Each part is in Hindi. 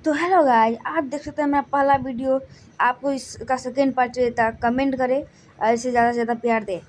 तो हेलो गाइस, आप देख सकते हैं मेरा पहला वीडियो। आपको इसका सेकेंड पार्ट चाहिए था, कमेंट करें और इसे ज़्यादा से ज़्यादा प्यार दें।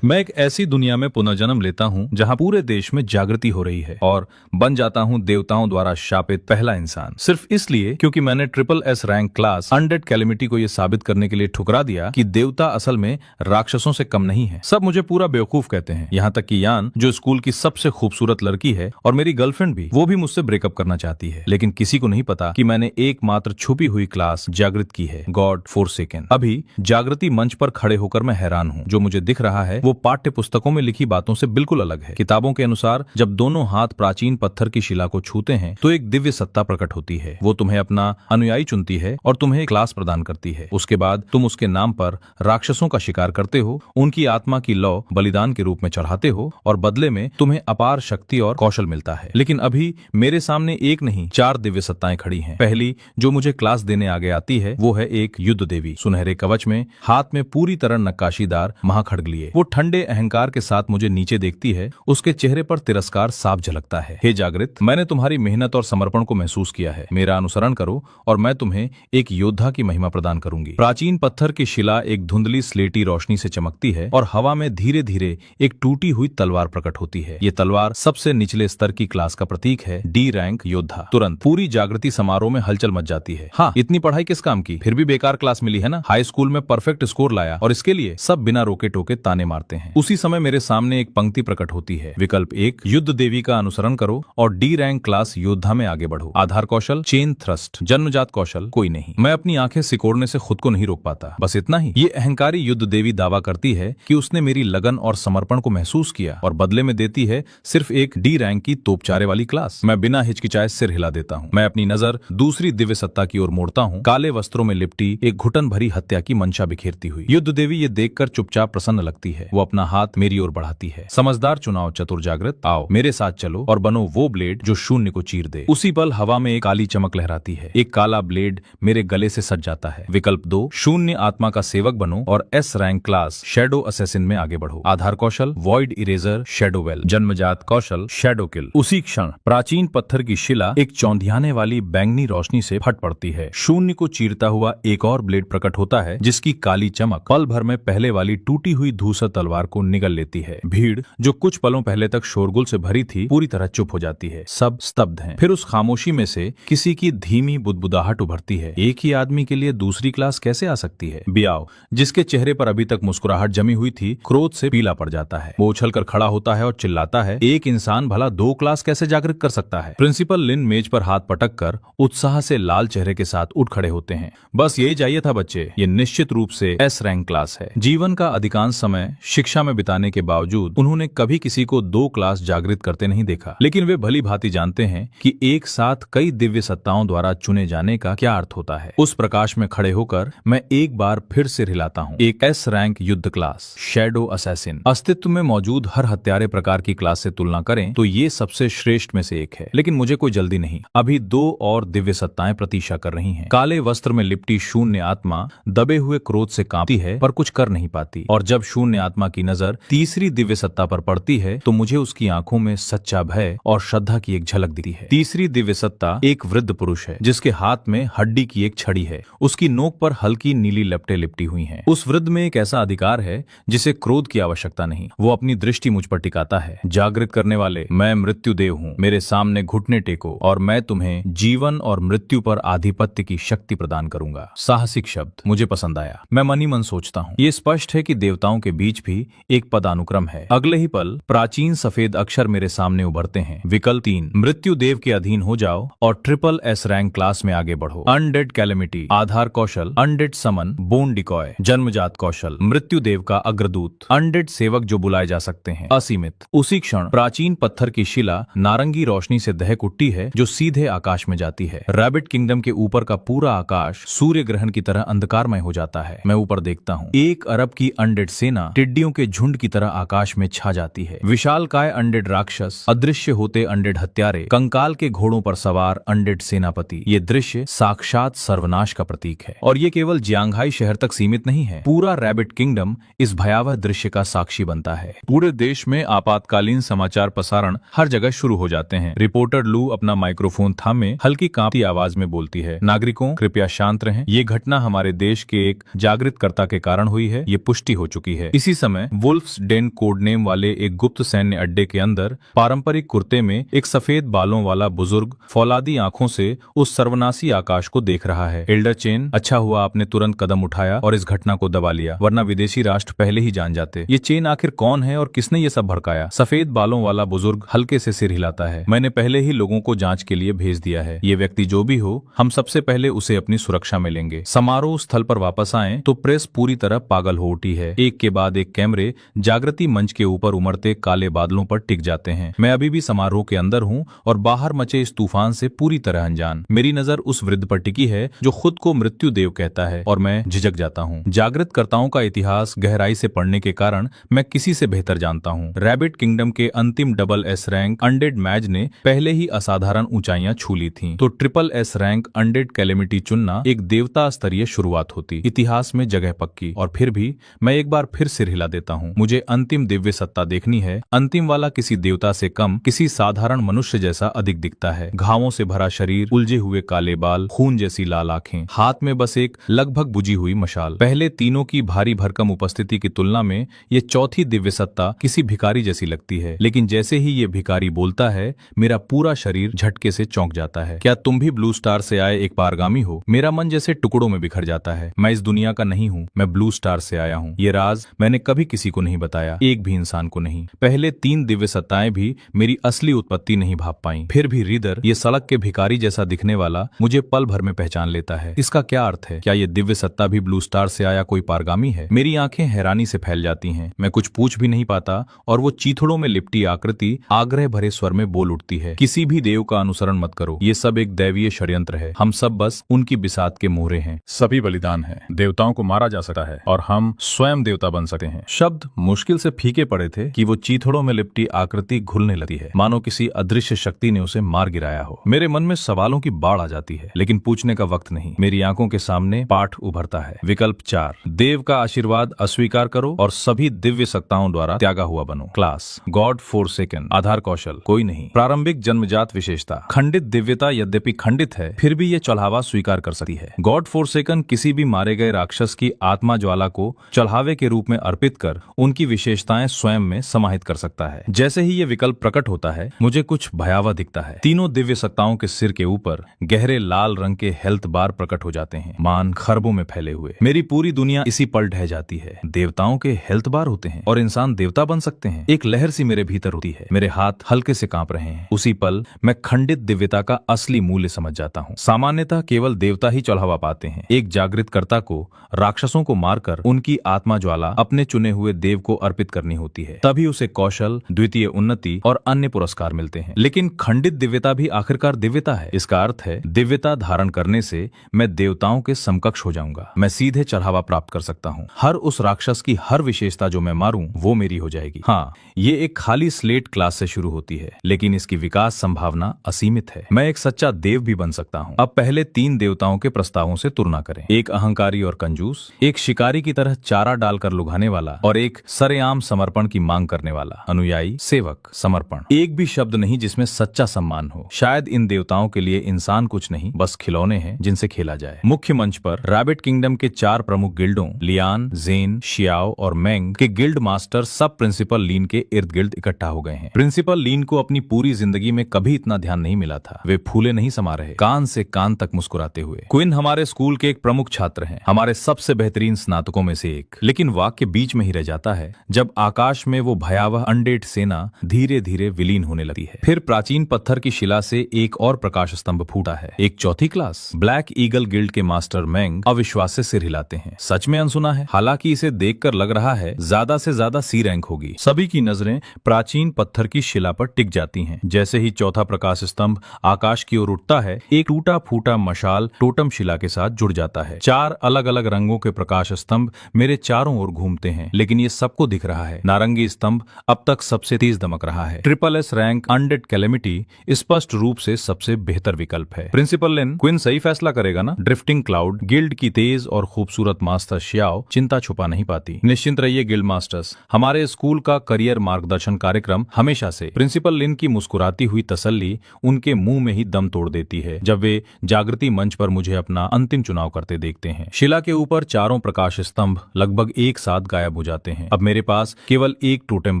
मैं एक ऐसी दुनिया में पुनर्जन्म लेता हूं जहां पूरे देश में जागृति हो रही है और बन जाता हूं देवताओं द्वारा शापित पहला इंसान, सिर्फ इसलिए क्योंकि मैंने triple S rank class undead calamity को यह साबित करने के लिए ठुकरा दिया कि देवता असल में राक्षसों से कम नहीं है। सब मुझे पूरा बेवकूफ कहते हैं, यहाँ तक कि यान जो स्कूल की सबसे खूबसूरत लड़की है और मेरी गर्लफ्रेंड भी, वो भी मुझसे ब्रेकअप करना चाहती है। लेकिन किसी को नहीं पता कि मैंने एकमात्र छुपी हुई क्लास जागृत की है, गॉड फोरसेकन। अभी जागृति मंच पर खड़े होकर मैं हैरान हूँ। जो मुझे दिख रहा है वो पाठ्य पुस्तकों में लिखी बातों से बिल्कुल अलग है। किताबों के अनुसार जब दोनों हाथ प्राचीन पत्थर की शिला को छूते हैं तो एक दिव्य सत्ता प्रकट होती है। वो तुम्हें अपना अनुयायी चुनती है और तुम्हें एक क्लास प्रदान करती है। उसके बाद तुम उसके नाम पर राक्षसों का शिकार करते हो, उनकी आत्मा की लौ बलिदान के रूप में चढ़ाते हो और बदले में तुम्हें अपार शक्ति और कौशल मिलता है। लेकिन अभी मेरे सामने एक नहीं 4 दिव्य सत्ताएं खड़ी हैं। पहली जो मुझे क्लास देने आगे आती है वो है एक युद्ध देवी, सुनहरे कवच में, हाथ में पूरी तरह नक्काशीदार महाखड्ग लिए। वो ठंडे अहंकार के साथ मुझे नीचे देखती है, उसके चेहरे पर तिरस्कार साफ झलकता है। हे जागृत, मैंने तुम्हारी मेहनत और समर्पण को महसूस किया है। मेरा अनुसरण करो और मैं तुम्हें एक योद्धा की महिमा प्रदान करूंगी। प्राचीन पत्थर की शिला एक धुंधली स्लेटी रोशनी से चमकती है और हवा में धीरे धीरे एक टूटी हुई तलवार प्रकट होती है। ये तलवार सबसे निचले स्तर की क्लास का प्रतीक है, डी रैंक योद्धा। तुरंत पूरी जागृति समारोह में हलचल मच जाती है। हाँ, इतनी पढ़ाई किस काम की, फिर भी बेकार क्लास मिली है ना। हाई स्कूल में परफेक्ट स्कोर लाया और इसके लिए सब बिना रोके टोके ताने मारते हैं। उसी समय मेरे सामने एक पंक्ति प्रकट होती है, विकल्प 1, युद्ध देवी का अनुसरण करो और डी रैंक क्लास योद्धा में आगे बढ़ो। आधार कौशल चेन थ्रस्ट, जन्मजात कौशल कोई नहीं। मैं अपनी आंखें सिकोड़ने से खुद को नहीं रोक पाता। बस इतना ही। ये अहंकारी युद्ध देवी दावा करती है कि उसने मेरी लगन और समर्पण को महसूस किया और बदले में देती है सिर्फ एक डी रैंक की तोपचारे वाली क्लास। मैं बिना हिचकिचाए सिर हिला देता हूँ। मैं अपनी नजर दूसरी दिव्य सत्ता की ओर मोड़ता हूँ, काले वस्त्रों में लिपटी एक घुटन भरी हत्या की मंशा बिखेरती हुई। युद्ध देवी ये देखकर चुपचाप प्रसन्न लगती है। वो अपना हाथ मेरी ओर बढ़ाती है। समझदार चुनाव चतुर जागृत, आओ मेरे साथ चलो और बनो वो ब्लेड जो शून्य को चीर दे। उसी पल हवा में एक काली चमक लहराती है। एक काला ब्लेड मेरे गले से सट जाता है। विकल्प 2, शून्य आत्मा का सेवक बनो और S rank class shadow assassin में आगे बढ़ो। आधार कौशल वॉइड इरेजर शैडो वेल, जन्मजात कौशल शैडो किल। उसी क्षण प्राचीन पत्थर की शिला एक चौंधियाने वाली बैंगनी रोशनी से फट पड़ती है। शून्य को चीरता हुआ एक और ब्लेड प्रकट होता है जिसकी काली चमक पल भर में पहले वाली टूटी हुई धूसर तलवार को निगल लेती है। भीड़ जो कुछ पलों पहले तक शोरगुल से भरी थी पूरी तरह चुप हो जाती है। सब स्तब्ध हैं। फिर उस खामोशी में से किसी की धीमी बुदबुदाहट उभरती है। एक ही आदमी के लिए दूसरी क्लास कैसे आ सकती है? बियाओ, जिसके चेहरे पर अभी तक मुस्कुराहट जमी हुई थी, क्रोध से पीला पड़ जाता है। वो उछलकर खड़ा होता है और चिल्लाता है, एक इंसान भला 2 क्लास कैसे जागृत कर सकता है? प्रिंसिपल लिन मेज पर हाथ पटक कर उत्साह से लाल चेहरे के साथ उठ खड़े होते हैं। बस यही चाहिए था बच्चे, ये निश्चित रूप से एस रैंक क्लास है। जीवन का अधिकांश समय शिक्षा में बिताने के बावजूद उन्होंने कभी किसी को 2 क्लास जागृत करते नहीं देखा। लेकिन वे भली भांति जानते हैं कि एक साथ कई दिव्य सत्ताओं द्वारा चुने जाने का क्या अर्थ होता है। उस प्रकाश में खड़े होकर मैं एक बार फिर से हिलाता हूँ, एक एस रैंक युद्ध क्लास शैडो असैसिन। अस्तित्व में मौजूद हर हत्यारे प्रकार की क्लास से तुलना करें तो ये सबसे श्रेष्ठ में से एक है। लेकिन मुझे कोई जल्दी नहीं। अभी 2 और दिव्य सत्ताएं प्रतीक्षा कर रही हैं। काले वस्त्र में लिपटी शून्य आत्मा दबे हुए क्रोध से कांपती है पर कुछ कर नहीं पाती। और जब शून्य आत्मा की नजर तीसरी दिव्य सत्ता पर पड़ती है तो मुझे उसकी आंखों में सच्चा भय और श्रद्धा की एक झलक दिखती है। तीसरी दिव्य सत्ता एक वृद्ध पुरुष है जिसके हाथ में हड्डी की एक छड़ी है। उसकी नोक पर हल्की नीली लपटें लिपटी हुई हैं। उस वृद्ध में एक ऐसा अधिकार है जिसे क्रोध की आवश्यकता नहीं। वो अपनी दृष्टि मुझ पर टिकाता है। जागृत करने वाले, मैं मृत्युदेव हूँ, मेरे सामने घुटने टेको और मैं तुम्हें जीवन और मृत्यु पर आधिपत्य की शक्ति प्रदान करूंगा। साहसिक शब्द मुझे पसंद आया। मैं मन ही मन सोचता हूँ, ये स्पष्ट है कि देवताओं के बीच भी एक पदानुक्रम है। अगले ही पल प्राचीन सफेद अक्षर मेरे सामने उभरते हैं, विकल्प 3, मृत्यु देव के अधीन हो जाओ और ट्रिपल एस रैंक क्लास में आगे बढ़ो। अनडेड कैलेमिटी, आधार कौशल अनडेड समन बोन डिकॉय, जन्मजात कौशल मृत्यु देव का अग्रदूत, अनडेड सेवक जो बुलाए जा सकते हैं, असीमित। उसी क्षण प्राचीन पत्थर की शिला नारंगी रोशनी से दहक उठती है जो सीधे आकाश में जाती है। रैबिट किंगडम के ऊपर का पूरा आकाश सूर्य ग्रहण की तरह अंधकारमय हो जाता है। मैं ऊपर देखता हूँ, 1 अरब की अनडेड सेना टिड्डियों टिड्डियों के झुंड की तरह आकाश में छा जाती है। विशालकाय अनडेड राक्षस, अदृश्य होते अनडेड हत्यारे, कंकाल के घोड़ों पर सवार अनडेड सेनापति, ये दृश्य साक्षात सर्वनाश का प्रतीक है। और ये केवल जियांगहाई शहर तक सीमित नहीं है, पूरा रैबिट किंगडम इस भयावह दृश्य का साक्षी बनता है। पूरे देश में आपातकालीन समाचार प्रसारण हर जगह शुरू हो जाते हैं। रिपोर्टर लू अपना माइक्रोफोन थामे हल्की कांपती आवाज में बोलती है, नागरिकों कृपया शांत रहें, ये घटना हमारे देश के एक जागृतकर्ता के कारण हुई है, ये पुष्टि हो चुकी है। इसी समय वुल्फ्स डेन कोडनेम वाले एक गुप्त सैन्य अड्डे के अंदर पारंपरिक कुर्ते में एक सफेद बालों वाला बुजुर्ग फौलादी आंखों से उस सर्वनाशी आकाश को देख रहा है। एल्डर चेन, अच्छा हुआ आपने तुरंत कदम उठाया और इस घटना को दबा लिया, वरना विदेशी राष्ट्र पहले ही जान जाते। ये चेन आखिर कौन है और किसने ये सब भड़काया? सफेद बालों वाला बुजुर्ग हल्के से सिर हिलाता है। मैंने पहले ही लोगों को जांच के लिए भेज दिया है। ये व्यक्ति जो भी हो, हम सबसे पहले उसे अपनी सुरक्षा में लेंगे। समारोह स्थल पर वापस आए तो प्रेस पूरी तरह पागल हो उठी है। एक के बाद एक कैमरे जागृति मंच के ऊपर उमड़ते काले बादलों पर टिक जाते हैं। मैं अभी भी समारोह के अंदर हूँ और बाहर मचे इस तूफान से पूरी तरह अनजान। मेरी नजर उस वृद्ध पर टिकी है जो खुद को मृत्यु देव कहता है और मैं झिझक जाता हूँ। जागृतकर्ताओं का इतिहास गहराई से पढ़ने के कारण मैं किसी से बेहतर जानता हूँ। रैबिट किंगडम के अंतिम डबल एस रैंक अनडेड मैज ने पहले ही असाधारण ऊंचाइयां छू ली थीं, तो triple S rank undead calamity चुनना एक देवता स्तरीय शुरुआत होती। इतिहास में जगह पक्की। और फिर भी मैं एक बार फिर सिर हिला देता हूँ। मुझे अंतिम दिव्य सत्ता देखनी है। अंतिम वाला किसी देवता से कम, किसी साधारण मनुष्य जैसा अधिक दिखता है। घावों से भरा शरीर, उलझे हुए काले बाल, खून जैसी लाल आंखें, हाथ में बस एक लगभग बुझी हुई मशाल। पहले तीनों की भारी भरकम उपस्थिति की तुलना में ये चौथी दिव्य सत्ता किसी भिखारी जैसी लगती है। लेकिन जैसे ही ये भिखारी बोलता है, मेरा पूरा शरीर झटके से चौंक जाता है। क्या तुम भी ब्लू स्टार से आए एक पारगामी हो? मेरा मन जैसे टुकड़ों में बिखर जाता है। मैं इस दुनिया का नहीं हूँ, मैं ब्लू स्टार से आया हूँ। ये राज मैंने कभी किसी को नहीं बताया, एक भी इंसान को नहीं। पहले तीन दिव्य सत्ताएं भी मेरी असली उत्पत्ति नहीं भाप पाई। फिर भी रीदर, ये सड़क के भिखारी जैसा दिखने वाला, मुझे पल भर में पहचान लेता है। इसका क्या अर्थ है? क्या ये दिव्य सत्ता भी ब्लू स्टार से आया कोई पारगामी है? मेरी आंखें हैरानी से फैल जाती हैं। मैं कुछ पूछ भी नहीं पाता और वो चीथड़ों में लिपटी आकृति आग्रह भरे स्वर में बोल उठती है, किसी भी देव का अनुसरण मत करो, ये सब एक दैवीय षड्यंत्र है। हम सब बस उनकी बिसात के मोहरे हैं। सभी बलिदान है। देवताओं को मारा जा सकता है और हम स्वयं देवता बन सकते हैं। शब्द मुश्किल से फीके पड़े थे कि वो चीथड़ों में लिपटी आकृति घुलने लगी है, मानो किसी अदृश्य शक्ति ने उसे मार गिराया हो। मेरे मन में सवालों की बाढ़ आ जाती है, लेकिन पूछने का वक्त नहीं। मेरी आंखों के सामने पाठ उभरता है। विकल्प 4, देव का आशीर्वाद अस्वीकार करो और सभी दिव्य सत्ताओं द्वारा त्यागा हुआ बनो। Class, god forsaken. आधार कौशल, कोई नहीं। प्रारंभिक जन्मजात विशेषता, खंडित दिव्यता यद्यपि खंडित है, फिर भी ये चढ़ावा स्वीकार कर सकती है। गॉड फोरसेकन किसी भी मारे गए राक्षस की आत्मा ज्वाला को चढ़ावे के रूप में अर्पित कर उनकी विशेषताएं स्वयं में समाहित कर सकता है। जैसे ही ये विकल्प प्रकट होता है, मुझे कुछ भयावह दिखता है। तीनों दिव्य सत्ताओं के सिर के ऊपर गहरे लाल रंग के हेल्थ बार प्रकट हो जाते हैं, मान खरबों में फैले हुए। मेरी पूरी दुनिया इसी पल ढह जाती है। देवताओं के हेल्थ बार होते हैं और इंसान देवता बन सकते हैं। एक लहर सी मेरे भीतर होती है। मेरे हाथ हल्के से कांप रहे हैं। उसी पल मैं खंडित दिव्यता का असली मूल्य समझ जाता हूँ। सामान्यतः केवल देवता ही चढ़ावा पाते हैं। एक जागृतकर्ता को राक्षसों को मारकर उनकी आत्मा ज्वाला अपने चुने हुए देव को अर्पित करनी होती है, तभी उसे कौशल, द्वितीय उन्नति और अन्य पुरस्कार मिलते हैं। लेकिन खंडित दिव्यता भी आखिरकार दिव्यता है। इसका अर्थ है दिव्यता धारण करने से मैं देवताओं के समकक्ष हो जाऊंगा। मैं सीधे चढ़ावा प्राप्त कर सकता हूँ। हर उस राक्षस की हर विशेषता जो मैं मारूं वो मेरी हो जाएगी। हाँ, ये एक खाली स्लेट क्लास से शुरू होती है, लेकिन इसकी विकास संभावना असीमित है। मैं एक सच्चा देव भी बन सकता हूँ। अब पहले 3 देवताओं के प्रस्तावों से तुलना करें। एक अहंकारी और कंजूस, एक शिकारी की तरह चारा डालकर लुभाने वाला और एक सरेआम समर्पण की मांग करने वाला। अनुयायी, सेवक, समर्पण, एक भी शब्द नहीं जिसमें सच्चा सम्मान हो। शायद इन देवताओं के लिए इंसान कुछ नहीं, बस खिलौने हैं जिनसे खेला जाए। मुख्य मंच पर रैबिट किंगडम के 4 प्रमुख गिल्डों लियान, जेन, शियाओ और मेंग के गिल्ड मास्टर सब प्रिंसिपल लीन के इर्द गिर्द इकट्ठा हो गए हैं। प्रिंसिपल लीन को अपनी पूरी जिंदगी में कभी इतना ध्यान नहीं मिला था। वे फूले नहीं समा रहे, कान से कान तक मुस्कुराते हुए। क्विन हमारे स्कूल के एक प्रमुख छात्र हैं, हमारे सबसे बेहतरीन स्नातकों में से एक। लेकिन वाक्य बीच में ही रह जाता है जब आकाश में वो भयावह अनडेड सेना धीरे धीरे विलीन होने लगती है। फिर प्राचीन पत्थर की शिला से एक और प्रकाश स्तंभ फूटा है। एक चौथी क्लास, ब्लैक ईगल गिल्ड के मास्टर मेंग अविश्वास से सिर हिलाते हैं। सच में अनसुना है। हालांकि इसे देखकर लग रहा है ज्यादा से ज्यादा सी रैंक होगी। सभी की नजरें प्राचीन पत्थर की शिला पर टिक जाती हैं। जैसे ही चौथा प्रकाश स्तंभ आकाश की ओर उठता है, एक टूटा फूटा मशाल टोटम शिला के साथ जुड़ जाता है। 4 अलग अलग रंगों के प्रकाश स्तंभ मेरे चारों ओर घूमते हैं, लेकिन ये सबको दिख रहा है। नारंगी स्तंभ अब तक सबसे तेज दमक रहा है। Triple S rank undead calamity स्पष्ट रूप से सबसे बेहतर विकल्प है। प्रिंसिपल लिन, क्विन सही फैसला करेगा ना? ड्रिफ्टिंग क्लाउड, गिल्ड की तेज और खूबसूरत मास्टर श्याओ चिंता छुपा नहीं पाती। निश्चिंत रहिए गिल्ड मास्टर्स, हमारे स्कूल का करियर मार्गदर्शन कार्यक्रम हमेशा से प्रिंसिपल लिन की मुस्कुराती हुई तसल्ली उनके मुंह में ही दम तोड़ देती है जब वे जागृति मंच पर मुझे अपना अंतिम चुनाव करते देखते हैं। शिला के ऊपर चारों प्रकाश स्तंभ लगभग एक साथ गायब हो जाते हैं। अब मेरे पास केवल एक टोटेम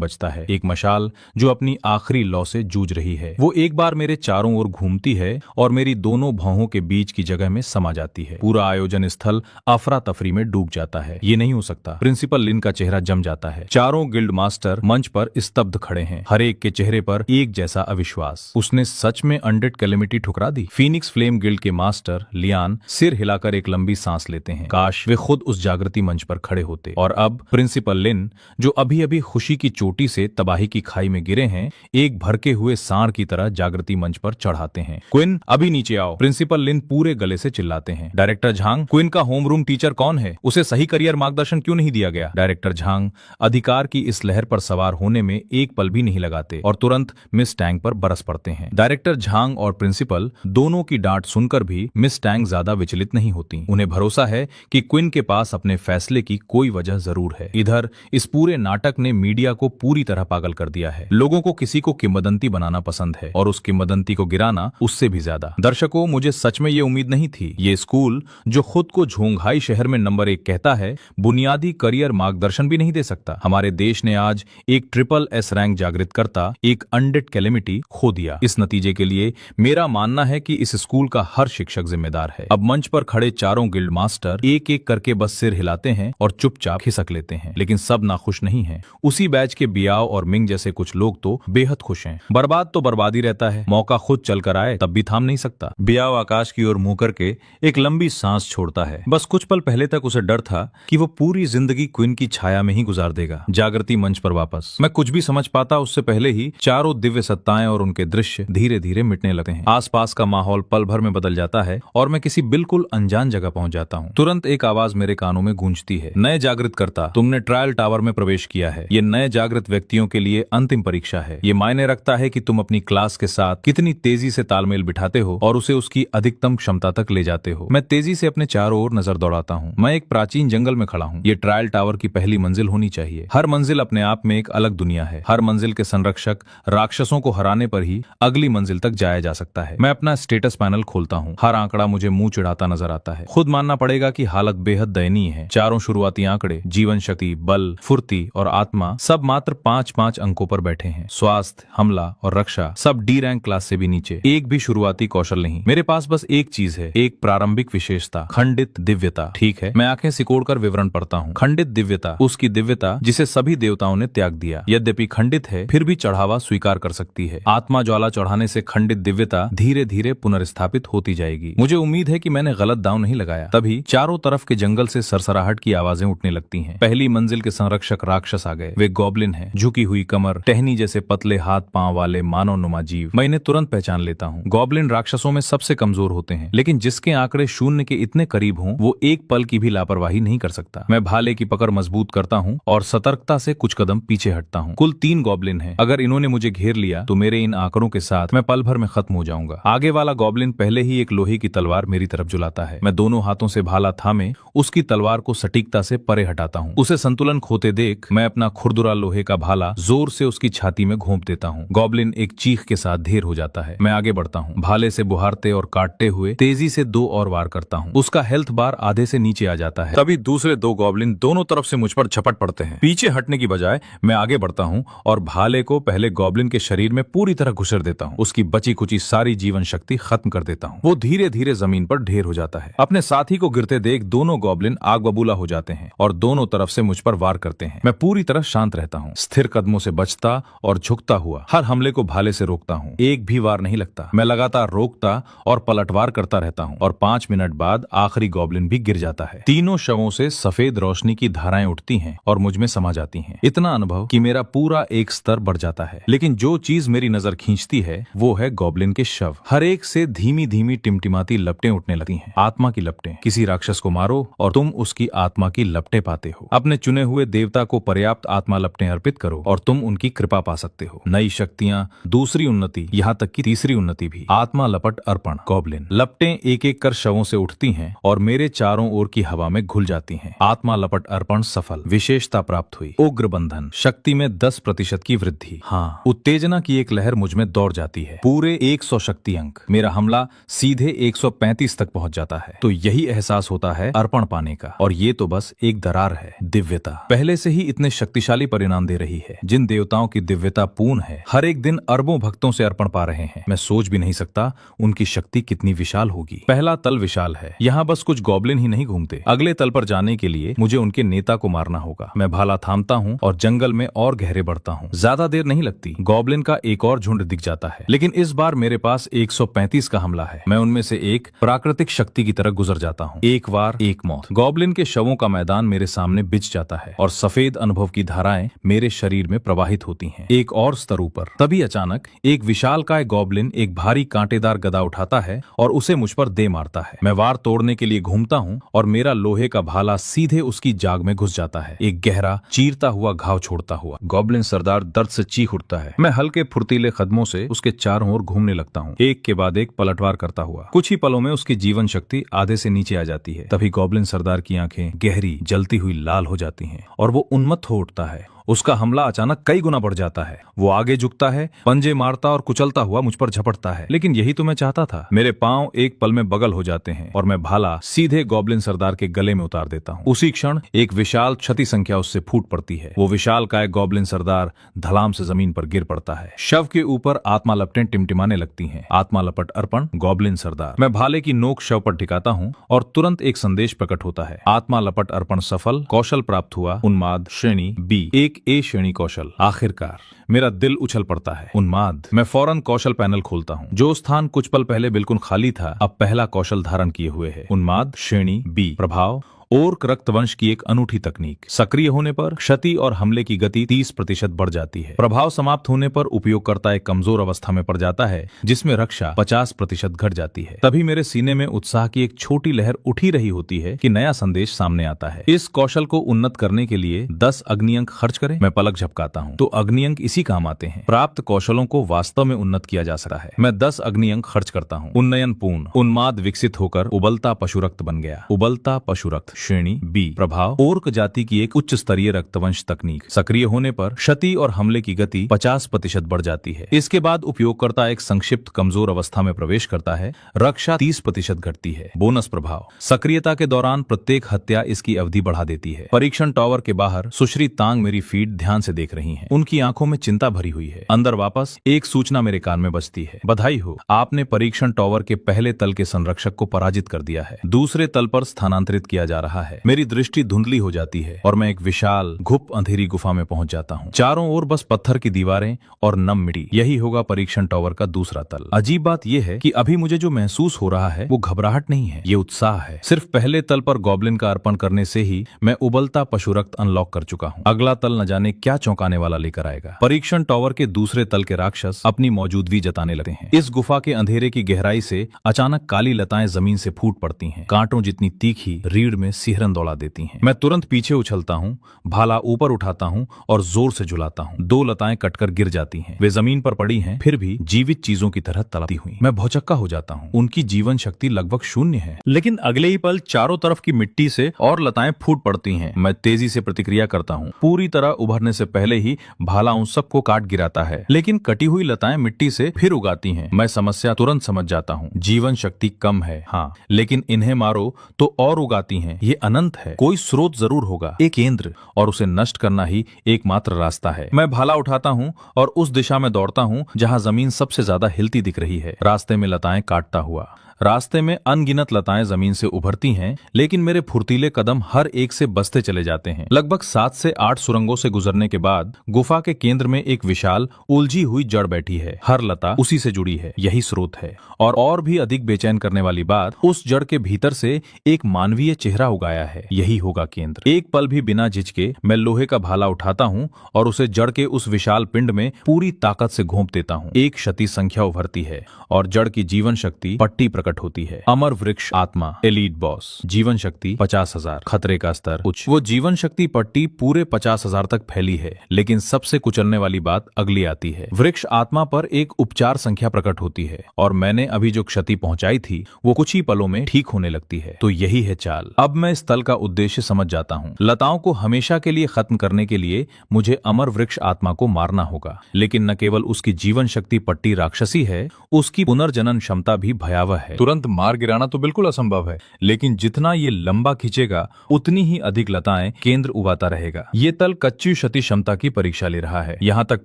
बचता है, एक मशाल जो अपनी आखिरी लौ से जूझ रही है। वो एक बार मेरे चारों ओर घूमती है और मेरी दोनों भौहों के बीच की जगह में समा जाती है। पूरा आयोजन स्थल अफरा तफरी में डूब जाता है। ये नहीं हो सकता। प्रिंसिपल लिन का चेहरा जम जाता है। चारों गिल्ड मास्टर मंच पर स्तब्ध खड़े हैं, हर एक के चेहरे पर एक जैसा अविश्वास। उसने सच में अनडेड कैलेमिटी ठुकरा दी? फीनिक्स फ्लेम गिल्ड के मास्टर लियान सिर हिलाकर एक लंबी सांस लेते हैं। काश वे खुद उस जागृति मंच पर खड़े होते। और अब प्रिंसिपल लिन, जो अभी अभी खुशी की चोटी से तबाही की खाई में गिरे हैं, एक भड़के हुए सांड की तरह जागृति मंच पर चढ़ाते हैं। क्विन, अभी नीचे आओ। प्रिंसिपल लिन पूरे गले से चिल्लाते हैं। डायरेक्टर झांग, क्विन का होमरूम टीचर कौन है? उसे सही करियर मार्गदर्शन क्यों नहीं दिया गया? डायरेक्टर झांग अधिकार की इस लहर पर सवार होने में एक पल भी नहीं लगाते और तुरंत मिस टैंग पर बरस पड़ते हैं। डायरेक्टर झांग और प्रिंसिपल दोनों की डांट सुनकर भी मिस टैंग ज्यादा विचलित नहीं होती। उन्हें भरोसा है कि क्विन के पास अपने फैसले की कोई वजह जरूर है। इधर इस पूरे नाटक ने मीडिया को पूरी तरह पागल कर दिया है। लोगों को किसी को किंवदंती बनाना पसंद है और उस किंवदंती को गिराना उससे भी ज्यादा। दर्शकों, मुझे सच में ये उम्मीद नहीं थी। ये स्कूल जो खुद को झोंघाई शहर में नंबर 1 कहता है, बुनियादी करियर मार्गदर्शन भी नहीं दे सकता। हमारे देश ने आज एक ट्रिपल एस रैंक जागृत करता, एक अनडेड कैलेमिटी खो दिया। इस नतीजे के लिए मेरा मानना है कि इस स्कूल का हर शिक्षक जिम्मेदार है। अब मंच पर खड़े चारों गिल्ड मास्टर एक एक करके बस सिर हिलाते हैं और चुपचाप खिसक लेते हैं, लेकिन सब नाखुश नहीं हैं। उसी बैच के बियाव और मिंग जैसे कुछ लोग तो बेहद खुश हैं। बर्बाद तो बर्बाद ही रहता है, मौका खुद चल कर आए तब भी थाम नहीं सकता। बियाव आकाश की ओर मुंह करके एक लंबी सांस छोड़ता है। बस कुछ पल पहले तक उसे डर था कि वो पूरी जिंदगी क्विन की छाया में ही गुजार देगा। जागृति मंच पर वापस मैं कुछ भी समझ पाता उससे पहले ही चारों दिव्य सत्ताएं और उनके दृश्य धीरे धीरे मिटने लगते हैं। आसपास का माहौल पल भर में बदल जाता है और मैं किसी बिल्कुल अनजान जगह पहुंच जाता हूं। तुरंत एक आवाज मेरे कानों में गूंजती है, नए जागृत करता, तुमने ट्रायल टावर में प्रवेश किया है। ये नए जागृत व्यक्तियों के लिए अंतिम परीक्षा है। ये मायने रखता है कि तुम अपनी क्लास के साथ कितनी तेजी से तालमेल बिठाते हो और उसे उसकी अधिकतम क्षमता तक ले जाते हो। मैं तेजी से अपने चारों ओर नजर दौड़ाता हूँ। मैं एक प्राचीन जंगल में खड़ा हूँ। ये ट्रायल टावर की पहली मंजिल होनी चाहिए। हर मंजिल अपने आप में एक अलग दुनिया है। हर मंजिल के संरक्षक राक्षसों को हराने पर ही अगली मंजिल तक जाया जा सकता है। मैं अपना स्टेटस पैनल खोलता हूँ। हर आंकड़ा मुझे मुंह चिढ़ाता नजर आता है। खुद मानना पड़ेगा कि हालत बेहद दयनीय है। चारों शुरुआती आंकड़े, जीवन शक्ति, बल, फुर्ती और आत्मा, सब मात्र 5-5 अंकों पर बैठे हैं। स्वास्थ्य, हमला और रक्षा सब डी रैंक क्लास से भी नीचे। एक भी शुरुआती कौशल नहीं। मेरे पास बस एक चीज है, एक प्रारंभिक विशेषता, खंडित दिव्यता। ठीक है, मैं आंखें सिकोड़कर विवरण पढ़ता हूँ। खंडित दिव्यता, उसकी दिव्यता जिसे सभी देवताओं ने त्याग दिया। यद्यपि खंडित है, फिर भी चढ़ावा स्वीकार कर सकती है। आत्मा ज्वाला चढ़ाने से खंडित दिव्यता धीरे धीरे पुनर्स्थापित होती जाएगी। मुझे उम्मीद है कि मैंने गलत दांव नहीं लगाया। तभी चारों तरफ के जंगल से सरसराहट की आवाजें उठने लगती हैं। पहली मंजिल के संरक्षक राक्षस आ गए। वे गॉब्लिन हैं, झुकी हुई कमर, टहनी जैसे पतले हाथ पांव वाले मानव नुमा जीव। मैं इन्हें तुरंत पहचान लेता हूँ। गॉब्लिन राक्षसों में सबसे कमजोर होते हैं, लेकिन जिसके आंकड़े शून्य के इतने करीब हों, वो एक पल की भी लापरवाही नहीं कर सकता। मैं भाले की पकड़ मजबूत करता हूँ और सतर्कता से कुछ कदम पीछे हटता हूँ। कुल 3 गॉब्लिन हैं। अगर इन्होंने मुझे घेर लिया तो मेरे इन आंकड़ों के साथ मैं पल भर में खत्म हो जाऊंगा। आगे वाला गॉब्लिन पहले ही एक लोहे की तलवार मेरी तरफ झुलाता है। मैं दोनों हाथों से भाला थामे उसकी तलवार को सटीकता से परे हटाता हूँ। उसे संतुलन खोते देख मैं अपना खुरदुरा लोहे का भाला जोर से उसकी छाती में घोंप देता हूँ। गॉब्लिन एक चीख के साथ ढेर हो जाता है। मैं आगे बढ़ता हूँ, भाले से बुहारते और काटते हुए तेजी से 2 और वार करता हूँ। उसका हेल्थ बार आधे से नीचे आ जाता है। तभी दूसरे 2 गॉब्लिन दोनों तरफ से मुझ पर झपट पड़ते हैं। पीछे हटने की बजाय मैं आगे बढ़ता हूँ और भाले को पहले गॉब्लिन के शरीर में पूरी तरह घुसर देता हूँ। उसकी बची कुची सारी जीवन शक्ति खत्म कर देता हूँ। वो धीरे धीरे जमीन पर ढेर हो जाता है। अपने साथी को गिरते देख दोनों गॉब्लिन आग बबूला हो जाते हैं और दोनों तरफ से मुझ पर वार करते हैं। मैं पूरी तरह शांत रहता हूँ, स्थिर कदमों से बचता और झुकता हुआ हर हमले को भाले से रोकता हूँ। एक भी वार नहीं लगता। मैं लगातार रोकता और पलटवार करता रहता हूँ और 5 मिनट बाद आखिरी गॉब्लिन भी गिर जाता है। तीनों शवों से सफेद रोशनी की धाराएं उठती हैं और मुझ में समा जाती हैं। इतना अनुभव कि मेरा पूरा एक स्तर बढ़ जाता है। लेकिन जो चीज मेरी नजर खींचती है वो है गॉब्लिन के शव। हर एक से धीमी धीमी टिमटिमाती लपटें उठने लगती हैं। आत्मा की लपटें। किसी राक्षस को मारो और तुम उसकी आत्मा की लपटें पाते हो। अपने चुने हुए देवता को पर्याप्त आत्मा लपटें अर्पित करो और तुम उनकी कृपा पा सकते हो। नई शक्तियां, दूसरी उन्नति, यहाँ तक कि तीसरी उन्नति भी। आत्मा लपट अर्पण। गॉब्लिन। लपटें एक एक कर शवों से उठती हैं और मेरे चारों ओर की हवा में घुल जाती हैं। आत्मा लपट अर्पण सफल। विशेषता प्राप्त हुई। उग्र बंधन। शक्ति में 10% की वृद्धि। हाँ, उत्तेजना की एक लहर मुझ में दौड़ जाती है। पूरे 100 शक्ति अंक। मेरा हमला सीधे 135 तक पहुंच जाता है। तो यही एहसास होता है अर्पण पाने का। और ये तो बस एक दरार है। दिव्यता पहले से ही इतने शक्तिशाली परिणाम दे रही है। जिन देवताओं की दिव्यता पूर्ण है, हर एक दिन अरबों भक्तों से अर्पण पा रहे हैं। मैं सोच भी नहीं सकता उनकी शक्ति कितनी विशाल होगी। पहला तल विशाल है। यहाँ बस कुछ गॉब्लिन ही नहीं घूमते। अगले तल पर जाने के लिए मुझे उनके नेता को मारना होगा। मैं भाला थामता हूँ और जंगल में और गहरे बढ़ता हूँ। ज्यादा देर नहीं लगती, गॉब्लिन का एक और झुंड दिख जाता है। लेकिन इस बार मेरे पास 135 का हमला है। मैं उनमें से एक प्राकृतिक शक्ति की तरह गुजर जाता हूँ। एक वार एक मौत। गॉब्लिन के शवों का मैदान मेरे सामने बिछ जाता है और सफेद अनुभव की धाराएं मेरे शरीर में प्रवाहित होती हैं। एक और स्तर ऊपर। तभी अचानक एक विशालकाय गॉब्लिन एक भारी कांटेदार गदा उठाता है और उसे मुझ पर दे मारता है। मैं वार तोड़ने के लिए घूमता हूँ और मेरा लोहे का भाला सीधे उसकी जाग में घुस जाता है, एक गहरा चीरता हुआ घाव छोड़ता हुआ। गॉब्लिन सरदार दर्द से चीख उठता है। मैं हल्के फुर्तीले कदमों से उसके चारों ओर घूमने लगता हूँ, एक के बाद एक पलटवार करता हुआ। कुछ ही पलों में उसकी जीवन शक्ति आधे से नीचे आ जाती है। तभी गॉब्लिन सरदार की आंखें गहरी जलती हुई लाल हो जाती हैं और वो उन्मत्त हो उठता है। उसका हमला अचानक कई गुना बढ़ जाता है। वो आगे झुकता है, पंजे मारता और कुचलता हुआ मुझ पर झपटता है। लेकिन यही तो मैं चाहता था। मेरे पांव एक पल में बगल हो जाते हैं और मैं भाला सीधे गॉब्लिन सरदार के गले में उतार देता हूँ। उसी क्षण एक विशाल क्षति संख्या उससे फूट पड़ती है। वो विशाल काय गॉब्लिन सरदार धड़ाम से जमीन पर गिर पड़ता है। शव के ऊपर आत्मा लपटें टिमटिमाने लगती हैं। आत्मा लपट अर्पण गॉब्लिन सरदार। मैं भाले की नोक शव पर टिकाता हूँ और तुरंत एक संदेश प्रकट होता है। आत्मा लपट अर्पण सफल। कौशल प्राप्त हुआ उन्माद श्रेणी बी। एक ए श्रेणी कौशल। आखिरकार मेरा दिल उछल पड़ता है। उन्माद। मैं फौरन कौशल पैनल खोलता हूँ। जो स्थान कुछ पल पहले बिल्कुल खाली था, अब पहला कौशल धारण किए हुए है। उन्माद श्रेणी बी। प्रभाव ओर्क रक्तवंश की एक अनूठी तकनीक। सक्रिय होने पर क्षति और हमले की गति 30% बढ़ जाती है। प्रभाव समाप्त होने पर उपयोगकर्ता एक कमजोर अवस्था में पड़ जाता है, जिसमें रक्षा 50% घट जाती है। तभी मेरे सीने में उत्साह की एक छोटी लहर उठी रही होती है कि नया संदेश सामने आता है। इस कौशल को उन्नत करने के लिए 10 अग्नि अंक खर्च करें। मैं पलक झपकाता हूँ तो अग्नि अंक इसी काम आते हैं। प्राप्त कौशलों को वास्तव में उन्नत किया जा सकता है। मैं 10 अग्नि अंक खर्च करता हूँ। उन्नयन पूर्ण। उन्माद विकसित होकर उबलता पशुरक्त बन गया। उबलता पशुरक्त श्रेणी बी। प्रभाव ओर्क जाति की एक उच्च स्तरीय रक्तवंश तकनीक। सक्रिय होने पर क्षति और हमले की गति 50% बढ़ जाती है। इसके बाद उपयोगकर्ता एक संक्षिप्त कमजोर अवस्था में प्रवेश करता है। रक्षा 30% घटती है। बोनस प्रभाव सक्रियता के दौरान प्रत्येक हत्या इसकी अवधि बढ़ा देती है। परीक्षण टावर के बाहर सुश्री तांग मेरी फीड ध्यान से देख रही हैं। उनकी आंखों में चिंता भरी हुई है। अंदर वापस एक सूचना मेरे कान में बजती है। बधाई हो, आपने परीक्षण टावर के पहले तल के संरक्षक को पराजित कर दिया है। दूसरे तल पर स्थानांतरित किया जा रहा है। मेरी दृष्टि धुंधली हो जाती है और मैं एक विशाल घुप अंधेरी गुफा में पहुंच जाता हूं। चारों ओर बस पत्थर की दीवारें और नम मिट्टी। यही होगा परीक्षण टावर का दूसरा तल। अजीब बात यह है कि अभी मुझे जो महसूस हो रहा है वो घबराहट नहीं है, ये उत्साह है। सिर्फ पहले तल पर गॉब्लिन का अर्पण करने से ही मैं उबलता पशुरक्त अनलॉक कर चुका हूँ। अगला तल न जाने क्या चौंकाने वाला लेकर आएगा। परीक्षण टावर के दूसरे तल के राक्षस अपनी मौजूदगी जताने लगते हैं। इस गुफा के अंधेरे की गहराई से अचानक काली लताएं जमीन से फूट पड़ती हैं। कांटों जितनी तीखी रीढ़ में सिहरन दौड़ा देती हैं। मैं तुरंत पीछे उछलता हूँ, भाला ऊपर उठाता हूँ और जोर से झुलाता हूँ। 2 लताएं कटकर गिर जाती हैं। वे जमीन पर पड़ी हैं, फिर भी जीवित चीजों की तरह तड़पती हुई। मैं भौचक्का हो जाता हूँ। उनकी जीवन शक्ति लगभग शून्य है। लेकिन अगले ही पल चारों तरफ की मिट्टी से और लताएं फूट पड़ती हैं। मैं तेजी से प्रतिक्रिया करता हूँ। पूरी तरह उभरने से पहले ही भाला उन सबको काट गिराता है। लेकिन कटी हुई लताएं मिट्टी से फिर उगाती हैं। मैं समस्या तुरंत समझ जाता हूँ। जीवन शक्ति कम है, हाँ, लेकिन इन्हें मारो तो और उगाती हैं। ये अनंत है। कोई स्रोत जरूर होगा, एक केंद्र, और उसे नष्ट करना ही एकमात्र रास्ता है। मैं भाला उठाता हूँ और उस दिशा में दौड़ता हूँ जहाँ जमीन सबसे ज्यादा हिलती दिख रही है। रास्ते में लताएं काटता हुआ। रास्ते में अनगिनत लताएं जमीन से उभरती हैं, लेकिन मेरे फुर्तीले कदम हर एक से बसते चले जाते हैं। लगभग 7 से 8 सुरंगों से गुजरने के बाद गुफा के केंद्र में एक विशाल उलझी हुई जड़ बैठी है। हर लता उसी से जुड़ी है। यही स्रोत है। और भी अधिक बेचैन करने वाली बात, उस जड़ के भीतर से एक मानवीय चेहरा उगाया है। यही होगा केंद्र। एक पल भी बिना झिझके मैं लोहे का भाला उठाता हूँ और उसे जड़ के उस विशाल पिंड में पूरी ताकत से घोंप देता हूँ। एक क्षति संख्या उभरती है और जड़ की जीवन शक्ति पट्टी प्रकट होती है। अमर वृक्ष आत्मा, एलीट बॉस, जीवन शक्ति 50,000, खतरे का स्तर उच्च। वो जीवन शक्ति पट्टी पूरे 50,000 तक फैली है, लेकिन सबसे कुचलने वाली बात अगली आती है। वृक्ष आत्मा पर एक उपचार संख्या प्रकट होती है और मैंने अभी जो क्षति पहुंचाई थी वो कुछ ही पलों में ठीक होने लगती है। तो यही है चाल। अब मैं इस तल का उद्देश्य समझ जाता हूँ। लताओं को हमेशा के लिए खत्म करने के लिए मुझे अमर वृक्ष आत्मा को मारना होगा, लेकिन न केवल उसकी जीवन शक्ति पट्टी राक्षसी है, उसकी पुनर्जनन क्षमता भी भयावह है। तुरंत मार गिराना तो बिल्कुल असंभव है, लेकिन जितना ये लंबा खींचेगा उतनी ही अधिक लताएं केंद्र उगाता रहेगा। ये तल कच्ची क्षति क्षमता की परीक्षा ले रहा है। यहाँ तक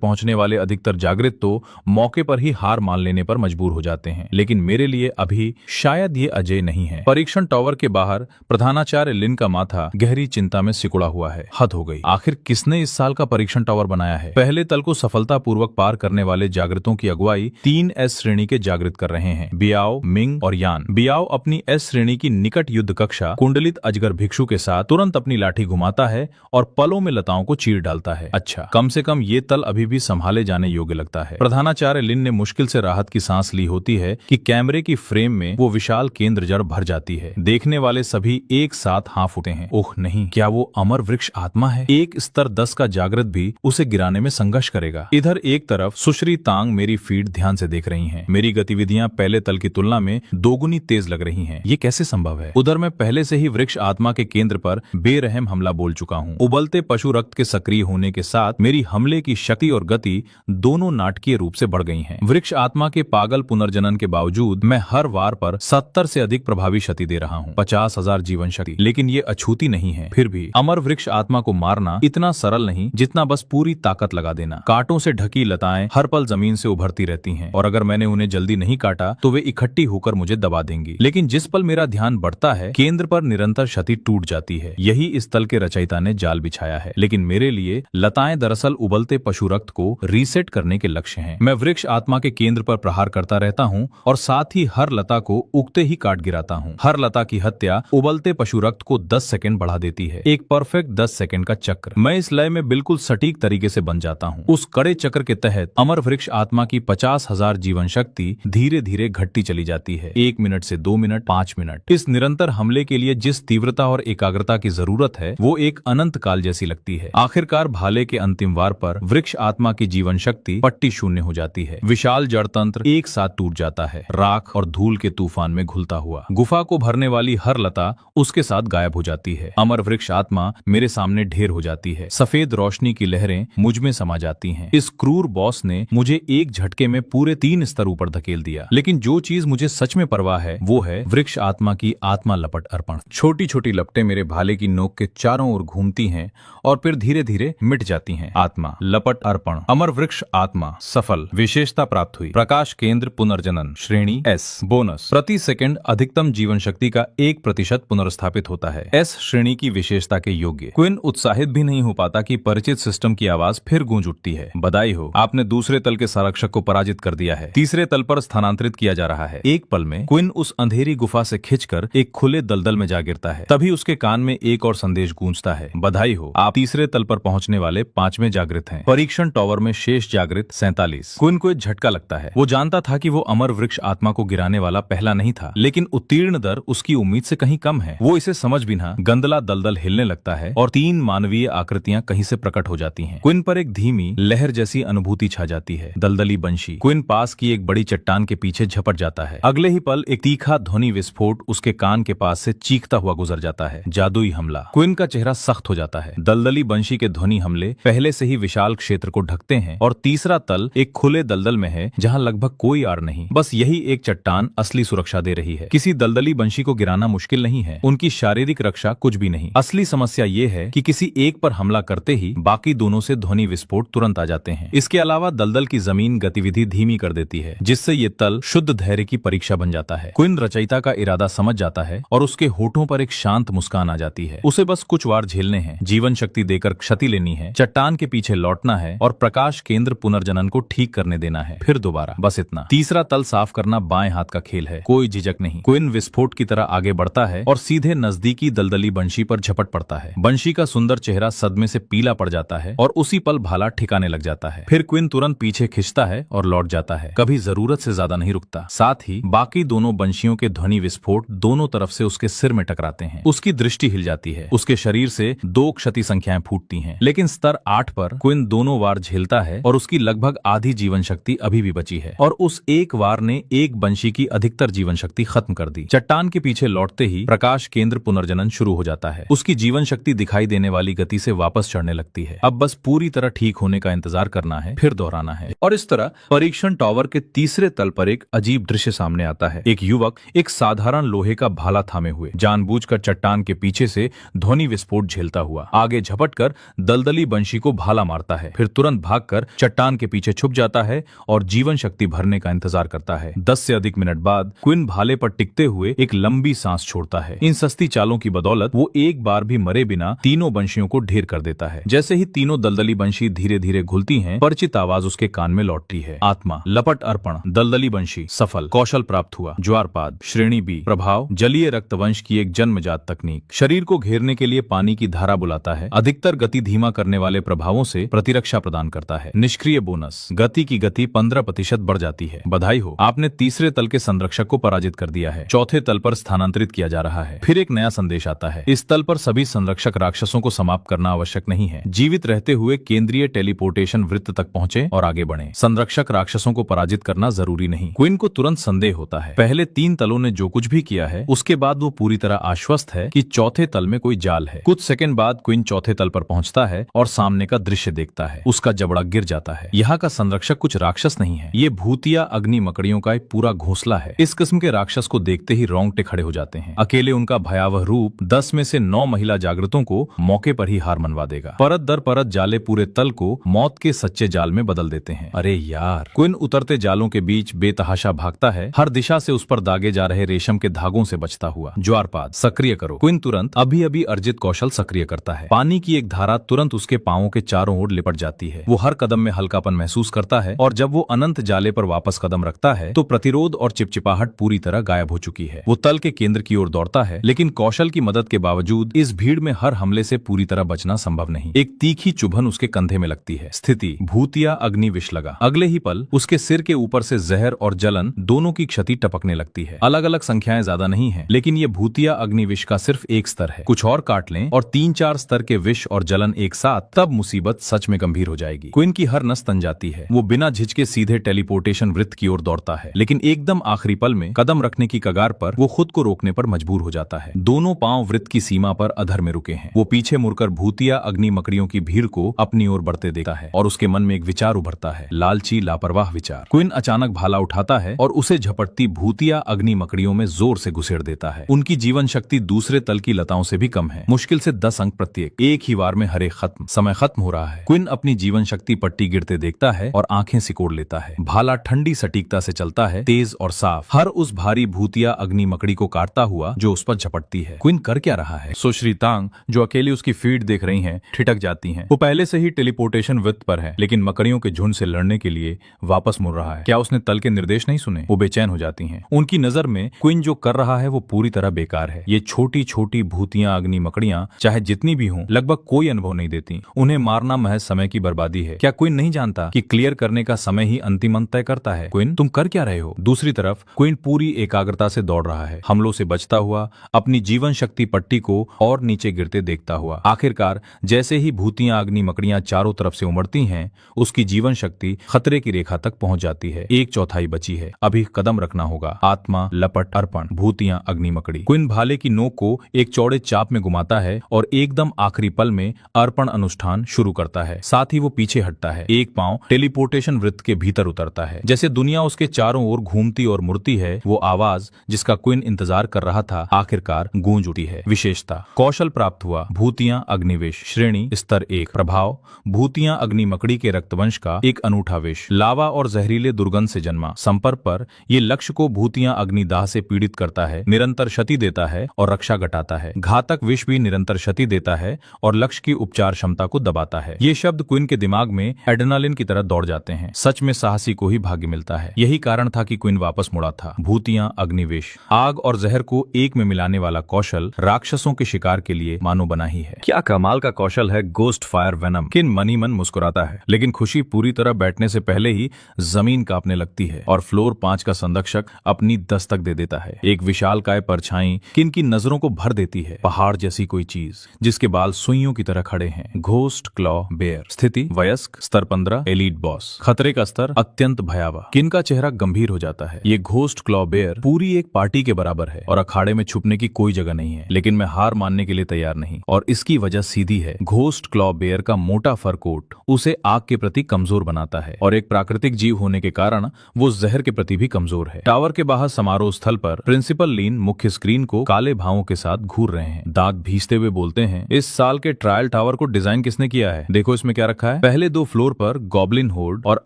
पहुंचने वाले अधिकतर जागृत तो मौके पर ही हार मान लेने पर मजबूर हो जाते हैं, लेकिन मेरे लिए अभी शायद ये अजय नहीं है। परीक्षण टावर के बाहर प्रधानाचार्य लिन का माथा गहरी चिंता में सिकुड़ा हुआ है। हद हो गई, आखिर किसने इस साल का परीक्षण टावर बनाया है? पहले तल को सफलतापूर्वक पार करने वाले जागृतों की अगुवाई 3 एस श्रेणी के जागृत कर रहे हैं, बियाओ, मिंग और यान। बियाओ अपनी एस श्रेणी की निकट युद्ध कक्षा कुंडलित अजगर भिक्षु के साथ तुरंत अपनी लाठी घुमाता है और पलों में लताओं को चीर डालता है। अच्छा, कम से कम ये तल अभी भी संभाले जाने योग्य लगता है। प्रधानाचार्य लिन ने मुश्किल से राहत की सांस ली होती है कि कैमरे की फ्रेम में वो विशाल केंद्र जड़ भर जाती है। देखने वाले सभी एक साथ हाँफ उठे हैं। ओह नहीं, क्या वो अमर वृक्ष आत्मा है? एक स्तर 10 का जागृत भी उसे गिराने में संघर्ष करेगा। इधर एक तरफ सुश्री तांग मेरी फीड ध्यान से देख रही हैं। मेरी गतिविधियां पहले तल की तुलना में दोगुनी तेज लग रही हैं। ये कैसे संभव है? उधर मैं पहले से ही वृक्ष आत्मा के केंद्र पर बेरहम हमला बोल चुका हूँ। उबलते पशु रक्त के सक्रिय होने के साथ मेरी हमले की शक्ति और गति दोनों नाटकीय रूप से बढ़ गई हैं। वृक्ष आत्मा के पागल पुनर्जनन के बावजूद मैं हर वार पर 70 से अधिक प्रभावी क्षति दे रहा हूँ, 50,000 जीवन शक्ति। लेकिन ये अछूती नहीं है। फिर भी अमर वृक्ष आत्मा को मारना इतना सरल नहीं जितना बस पूरी ताकत लगा देना। कांटों से ढकी लताएं हर पल जमीन से उभरती रहती हैं और अगर मैंने उन्हें जल्दी नहीं काटा तो वे इकट्ठी होकर मुझे दबा देंगी। लेकिन जिस पल मेरा ध्यान बढ़ता है, केंद्र पर निरंतर क्षति टूट जाती है। यही इस तल के रचयिता ने जाल बिछाया है। लेकिन मेरे लिए लताएं दरअसल उबलते पशु रक्त को रीसेट करने के लक्ष्य हैं। मैं वृक्ष आत्मा के केंद्र पर प्रहार करता रहता हूँ और साथ ही हर लता को उगते ही काट गिराता हूँ। हर लता की हत्या उबलते पशु रक्त को 10 सेकंड बढ़ा देती है। एक परफेक्ट 10 सेकंड का चक्र। मैं इस लय में बिल्कुल सटीक तरीके से बन जाता हूँ। उस कड़े चक्र के तहत अमर वृक्ष आत्मा की 50,000 जीवन शक्ति धीरे धीरे घटती चली जाती है। 1 मिनट से 2 मिनट, 5 मिनट। इस निरंतर हमले के लिए जिस तीव्रता और एकाग्रता की जरूरत है वो एक अनंत काल जैसी लगती है। आखिरकार भाले के अंतिम वार पर वृक्ष आत्मा की जीवन शक्ति पट्टी शून्य हो जाती है। विशाल जड़ तंत्र एक साथ टूट जाता है, राख और धूल के तूफान में घुलता हुआ। गुफा को भरने वाली हर लता उसके साथ गायब हो जाती है। अमर वृक्ष आत्मा मेरे सामने ढेर हो जाती है। सफेद रोशनी की लहरें मुझ में समा जाती हैं। इस क्रूर बॉस ने मुझे एक झटके में पूरे 3 स्तर ऊपर धकेल दिया। लेकिन जो चीज मुझे सच में परवाह है वो है वृक्ष आत्मा की आत्मा लपट अर्पण। छोटी छोटी लपटें मेरे भाले की नोक के चारों ओर घूमती हैं और फिर धीरे धीरे मिट जाती हैं। आत्मा लपट अर्पण। अमर वृक्ष आत्मा सफल। विशेषता प्राप्त हुई। प्रकाश केंद्र पुनर्जनन श्रेणी एस। बोनस, प्रति सेकंड अधिकतम जीवन शक्ति का 1% पुनर्स्थापित होता है। एस श्रेणी की विशेषता के योग्य। क्विन उत्साहित भी नहीं हो पाता कि परिचित सिस्टम की आवाज फिर गूंज उठती है। बधाई हो, आपने दूसरे तल के संरक्षक को पराजित कर दिया है। तीसरे तल पर स्थानांतरित किया जा रहा है। एक पल में क्विन उस अंधेरी गुफा से खिंचकर एक खुले दलदल में जा गिरता है। तभी उसके कान में एक और संदेश गूंजता है। बधाई हो, आप तीसरे तल पर पहुंचने वाले 5वें जागृत हैं। परीक्षण टावर में शेष जागृत 47। क्विन को एक झटका लगता है। वो जानता था कि वो अमर वृक्ष आत्मा को गिराने वाला पहला नहीं था, लेकिन उत्तीर्ण दर उसकी उम्मीद से कहीं कम है। वो इसे समझ भी ना, गंदला दलदल हिलने लगता है और 3 मानवीय आकृतियां कहीं से प्रकट हो जाती हैं। क्विन पर एक धीमी लहर जैसी अनुभूति छा जाती है। दलदली बंशी। क्विन पास की एक बड़ी चट्टान के पीछे झपट जाता है। अगले ही पल एक तीखा ध्वनि विस्फोट उसके कान के पास से चीखता हुआ गुजर जाता है। जादुई हमला। क्विन का चेहरा सख्त हो जाता है। दलदली बंशी के ध्वनि हमले पहले से ही विशाल क्षेत्र को ढकते हैं और तीसरा तल एक खुले दलदल में है जहां लगभग कोई आड़ नहीं। बस यही एक चट्टान असली सुरक्षा दे रही है। किसी दलदली बंशी को गिराना मुश्किल नहीं है, उनकी शारीरिक रक्षा कुछ भी नहीं। असली समस्या ये है कि किसी एक पर हमला करते ही बाकी दोनों से ध्वनि विस्फोट तुरंत आ जाते हैं। इसके अलावा दलदल की जमीन गतिविधि धीमी कर देती है, जिससे ये तल शुद्ध धैर्य की परीक्षा बन जाता है। क्विन रचयिता का इरादा समझ जाता है और उसके होठों पर एक शांत मुस्कान आ जाती है। उसे बस कुछ वार झेलने हैं, जीवन शक्ति देकर क्षति लेनी है, चट्टान के पीछे लौटना है और प्रकाश केंद्र पुनर्जनन को ठीक करने देना है। फिर दोबारा, बस इतना। तीसरा तल साफ करना बाएं हाथ का खेल है, कोई झिझक नहीं। क्विन विस्फोट की तरह आगे बढ़ता है और सीधे नजदीकी दलदली बंशी पर झपट पड़ता है। बंशी का सुंदर चेहरा सदमे से पीला पड़ जाता है और उसी पल भाला ठिकाने लग जाता है। फिर क्विन तुरंत पीछे खिंचता है और लौट जाता है, कभी जरूरत से ज्यादा नहीं रुकता। साथ ही बाकी बाकी दोनों बंशियों के ध्वनि विस्फोट दोनों तरफ से उसके सिर में टकराते हैं। उसकी दृष्टि हिल जाती है, उसके शरीर से 2 क्षति संख्याएं फूटती हैं। लेकिन स्तर 8 पर क्विन दोनों वार झेलता है और उसकी लगभग आधी जीवन शक्ति अभी भी बची है, और उस एक वार ने एक बंशी की अधिकतर जीवन शक्ति खत्म कर दी। चट्टान के पीछे लौटते ही प्रकाश केंद्र पुनर्जनन शुरू हो जाता है। उसकी जीवन शक्ति दिखाई देने वाली गति से वापस चढ़ने लगती है। अब बस पूरी तरह ठीक होने का इंतजार करना है, फिर दोहराना है। और इस तरह परीक्षण टावर के तीसरे तल पर एक अजीब दृश्य सामने आता है। एक युवक एक साधारण लोहे का भाला थामे हुए जानबूझकर चट्टान के पीछे से ध्वनि विस्फोट झेलता हुआ आगे झपटकर दलदली बंशी को भाला मारता है, फिर तुरंत भागकर चट्टान के पीछे छुप जाता है और जीवन शक्ति भरने का इंतजार करता है। 10 से अधिक मिनट बाद क्विन भाले पर टिकते हुए एक लंबी सांस छोड़ता है। इन सस्ती चालों की बदौलत वो एक बार भी मरे बिना तीनों बंशियों को ढेर कर देता है। जैसे ही तीनों दलदली बंशी धीरे धीरे घुलती हैं, परिचित आवाज उसके कान में लौटती है। आत्मा, लपट, अर्पण, दलदली बंशी सफल, कौशल प्राप्त हुआ, ज्वारपाद, श्रेणी बी, प्रभाव, जलीय रक्तवंश की एक जन्मजात तकनीक, शरीर को घेरने के लिए पानी की धारा बुलाता है, अधिकतर गति धीमा करने वाले प्रभावों से प्रतिरक्षा प्रदान करता है। निष्क्रिय बोनस, गति की गति 15% बढ़ जाती है। बधाई हो, आपने तीसरे तल के संरक्षक को पराजित कर दिया है। चौथे तल पर स्थानांतरित किया जा रहा है। फिर एक नया संदेश आता है, इस तल पर सभी संरक्षक राक्षसों को समाप्त करना आवश्यक नहीं है। जीवित रहते हुए केंद्रीय टेलीपोर्टेशन वृत्त तक पहुंचे और आगे बढ़े। संरक्षक राक्षसों को पराजित करना जरूरी नहीं। क्विन को तुरंत संदेह होता है। पहले 3 तलों ने जो कुछ भी किया है उसके बाद वो पूरी तरह आश्वस्त है कि चौथे तल में कोई जाल है। कुछ सेकंड बाद क्विन चौथे तल पर पहुंचता है और सामने का दृश्य देखता है। उसका जबड़ा गिर जाता है। यहाँ का संरक्षक कुछ राक्षस नहीं है, ये भूतिया अग्नि मकड़ियों का एक पूरा घोंसला है। इस किस्म के राक्षस को देखते ही रोंगटे खड़े हो जाते हैं। अकेले उनका भयावह रूप 10 में से 9 महिला जागृतों को मौके पर ही हार मनवा देगा। परत दर परत जाले पूरे तल को मौत के सच्चे जाल में बदल देते हैं। अरे यार! क्विन उतरते जालों के बीच बेतहाशा भागता है, हर दिशा से उस पर दागे जा रहे रेशम के धागों से बचता हुआ। ज्वारपाद सक्रिय करो। क्विन तुरंत अभी अभी अर्जित कौशल सक्रिय करता है। पानी की एक धारा तुरंत उसके पांवों के चारों ओर लिपट जाती है। वो हर कदम में हल्कापन महसूस करता है और जब वो अनंत जाले पर वापस कदम रखता है तो प्रतिरोध और चिपचिपाहट पूरी तरह गायब हो चुकी है। वो तल के केंद्र की ओर दौड़ता है, लेकिन कौशल की मदद के बावजूद इस भीड़ में हर हमले से पूरी तरह बचना संभव नहीं। एक तीखी चुभन उसके कंधे में लगती है। स्थिति भूतिया अग्नि विष लगा। अगले ही पल उसके सिर के ऊपर से जहर और जलन दोनों की क्षति टपकने लगती है। अलग अलग संख्याएं ज्यादा नहीं है, लेकिन ये भूतिया अग्नि विष का सिर्फ एक स्तर है। कुछ और काट लें और 3-4 स्तर के विष और जलन एक साथ, तब मुसीबत सच में गंभीर हो जाएगी। क्विन की हर नस तन जाती है। वो बिना झिझके सीधे टेलीपोर्टेशन वृत्त की ओर दौड़ता है, लेकिन एकदम आखिरी पल में कदम रखने की कगार पर वो खुद को रोकने पर मजबूर हो जाता है। दोनों पांव वृत्त की सीमा पर अधर में रुके हैं। वो पीछे मुड़कर भूतिया अग्नि मकड़ियों की भीड़ को अपनी ओर बढ़ते देखता है और उसके मन में एक विचार उभरता है, लालची लापरवाह विचार। क्विन अचानक भाला उठाता है और उसे झपटती भूतिया अग्नि मकड़ियों में जोर से घुसेड़ देता है। उनकी जीवन शक्ति दूसरे तल की लताओं से भी कम है, मुश्किल से 10 अंक प्रत्येक। एक ही वार में हरे खत्म। समय खत्म हो रहा है। क्विन अपनी जीवन शक्ति पट्टी गिरते देखता है और आंखें सिकोड़ लेता है। भाला ठंडी सटीकता से चलता है, तेज और साफ, हर उस भारी भूतिया अग्नि मकड़ी को काटता हुआ जो उस पर झपटती है। क्विन कर क्या रहा है? सुश्री तांग, जो अकेली उसकी फीड देख रही हैं, ठिठक जाती हैं। वो पहले से ही टेलीपोर्टेशन वृत्त पर है, लेकिन मकड़ियों के झुंड से लड़ने के लिए वापस मुड़ रहा है। क्या उसने तल के निर्देश नहीं सुने? वो बेचैन हो जाती हैं। उनकी नजर में क्विन जो कर रहा है वो पूरी तरह बेकार है। ये छोटी छोटी भूतियां अग्नि मकड़ियां चाहे जितनी भी हों, लगभग कोई अनुभव नहीं देती। उन्हें मारना महज समय की बर्बादी है। क्या क्विन नहीं जानता कि क्लियर करने का समय ही अंतिम अंत तय करता है? क्विन, तुम कर क्या रहे हो? दूसरी तरफ क्विन पूरी एकाग्रता से दौड़ रहा है, हमलों से बचता हुआ, अपनी जीवन शक्ति पट्टी को और नीचे गिरते देखता हुआ। आखिरकार जैसे ही भूतियां अग्नि मकड़ियां चारों तरफ से उमड़ती हैं, उसकी जीवन शक्ति खतरे की रेखा तक पहुंच जाती है। 1/4 बची है। अभी कदम रखना होगा। आत्मा, लपट, अर्पण, भूतियां अग्नि मकड़ी। क्विन भाले की नोक को एक चौड़े चाप में घुमाता है और एकदम आखिरी पल में अर्पण अनुष्ठान शुरू करता है। साथ ही वो पीछे हटता है। एक पांव टेलीपोर्टेशन वृत्त के भीतर उतरता है। जैसे दुनिया उसके चारों ओर घूमती और मुड़ती है, वो आवाज जिसका क्विन इंतजार कर रहा था आखिरकार गूंज उठी है। विशेषता, कौशल प्राप्त हुआ, भूतियां अग्निविष, श्रेणी स्तर 1, प्रभाव, भूतियां अग्नि मकड़ी के रक्तवंश का एक अनूठा विष, लावा और जहरीले दुर्गंध से जन्मा। संपर्क पर ये लक्ष्य को भूतियां अग्निदाह से पीड़ित करता है, निरंतर क्षति देता है और रक्षा घटाता है। घातक विष भी निरंतर क्षति देता है और लक्ष्य की उपचार क्षमता को दबाता है। ये शब्द क्विन के दिमाग में एड्रेनालिन की तरह दौड़ जाते हैं। सच में साहसी को ही भाग्य मिलता है। यही कारण था कि क्विन वापस मुड़ा था। भूतियां अग्निविष, आग और जहर को एक में मिलाने वाला कौशल राक्षसों के शिकार के लिए मानो बना ही है। क्या कमाल का कौशल है गोस्ट फायर वेनम। किन मनी मन मुस्कुराता है, लेकिन खुशी पूरी तरह बैठने से पहले ही जमीन कांपने लगती है और फ्लोर 5 का संरक्षक दर्शक अपनी दस्तक दे देता है। एक विशालकाय परछाई किन नजरों को भर देती है, पहाड़ जैसी कोई चीज जिसके बाल सुइयों की तरह खड़े हैं। Ghost claw bear. स्थिति वयस्क, स्तर 15, एलीट बॉस। खतरे का स्तर अत्यंत भयावह। किन का चेहरा गंभीर हो जाता है। ये घोस्ट क्लॉ बेयर पूरी एक पार्टी के बराबर है और अखाड़े में छुपने की कोई जगह नहीं है, लेकिन मैं हार मानने के लिए तैयार नहीं, और इसकी वजह सीधी है। घोस्ट क्लॉ बेयर का मोटा फर कोट उसे आग के प्रति कमजोर बनाता है, और एक प्राकृतिक जीव होने के कारण वो जहर के प्रति भी कमजोर है। टावर के बाहर समारोह स्थल पर प्रिंसिपल लीन मुख्य स्क्रीन को काले भावों के साथ घूर रहे हैं। दांत भींचते हुए बोलते हैं, इस साल के ट्रायल टावर को डिजाइन किसने किया है? देखो इसमें क्या रखा है। पहले 2 फ्लोर पर गॉब्लिन होर्ड और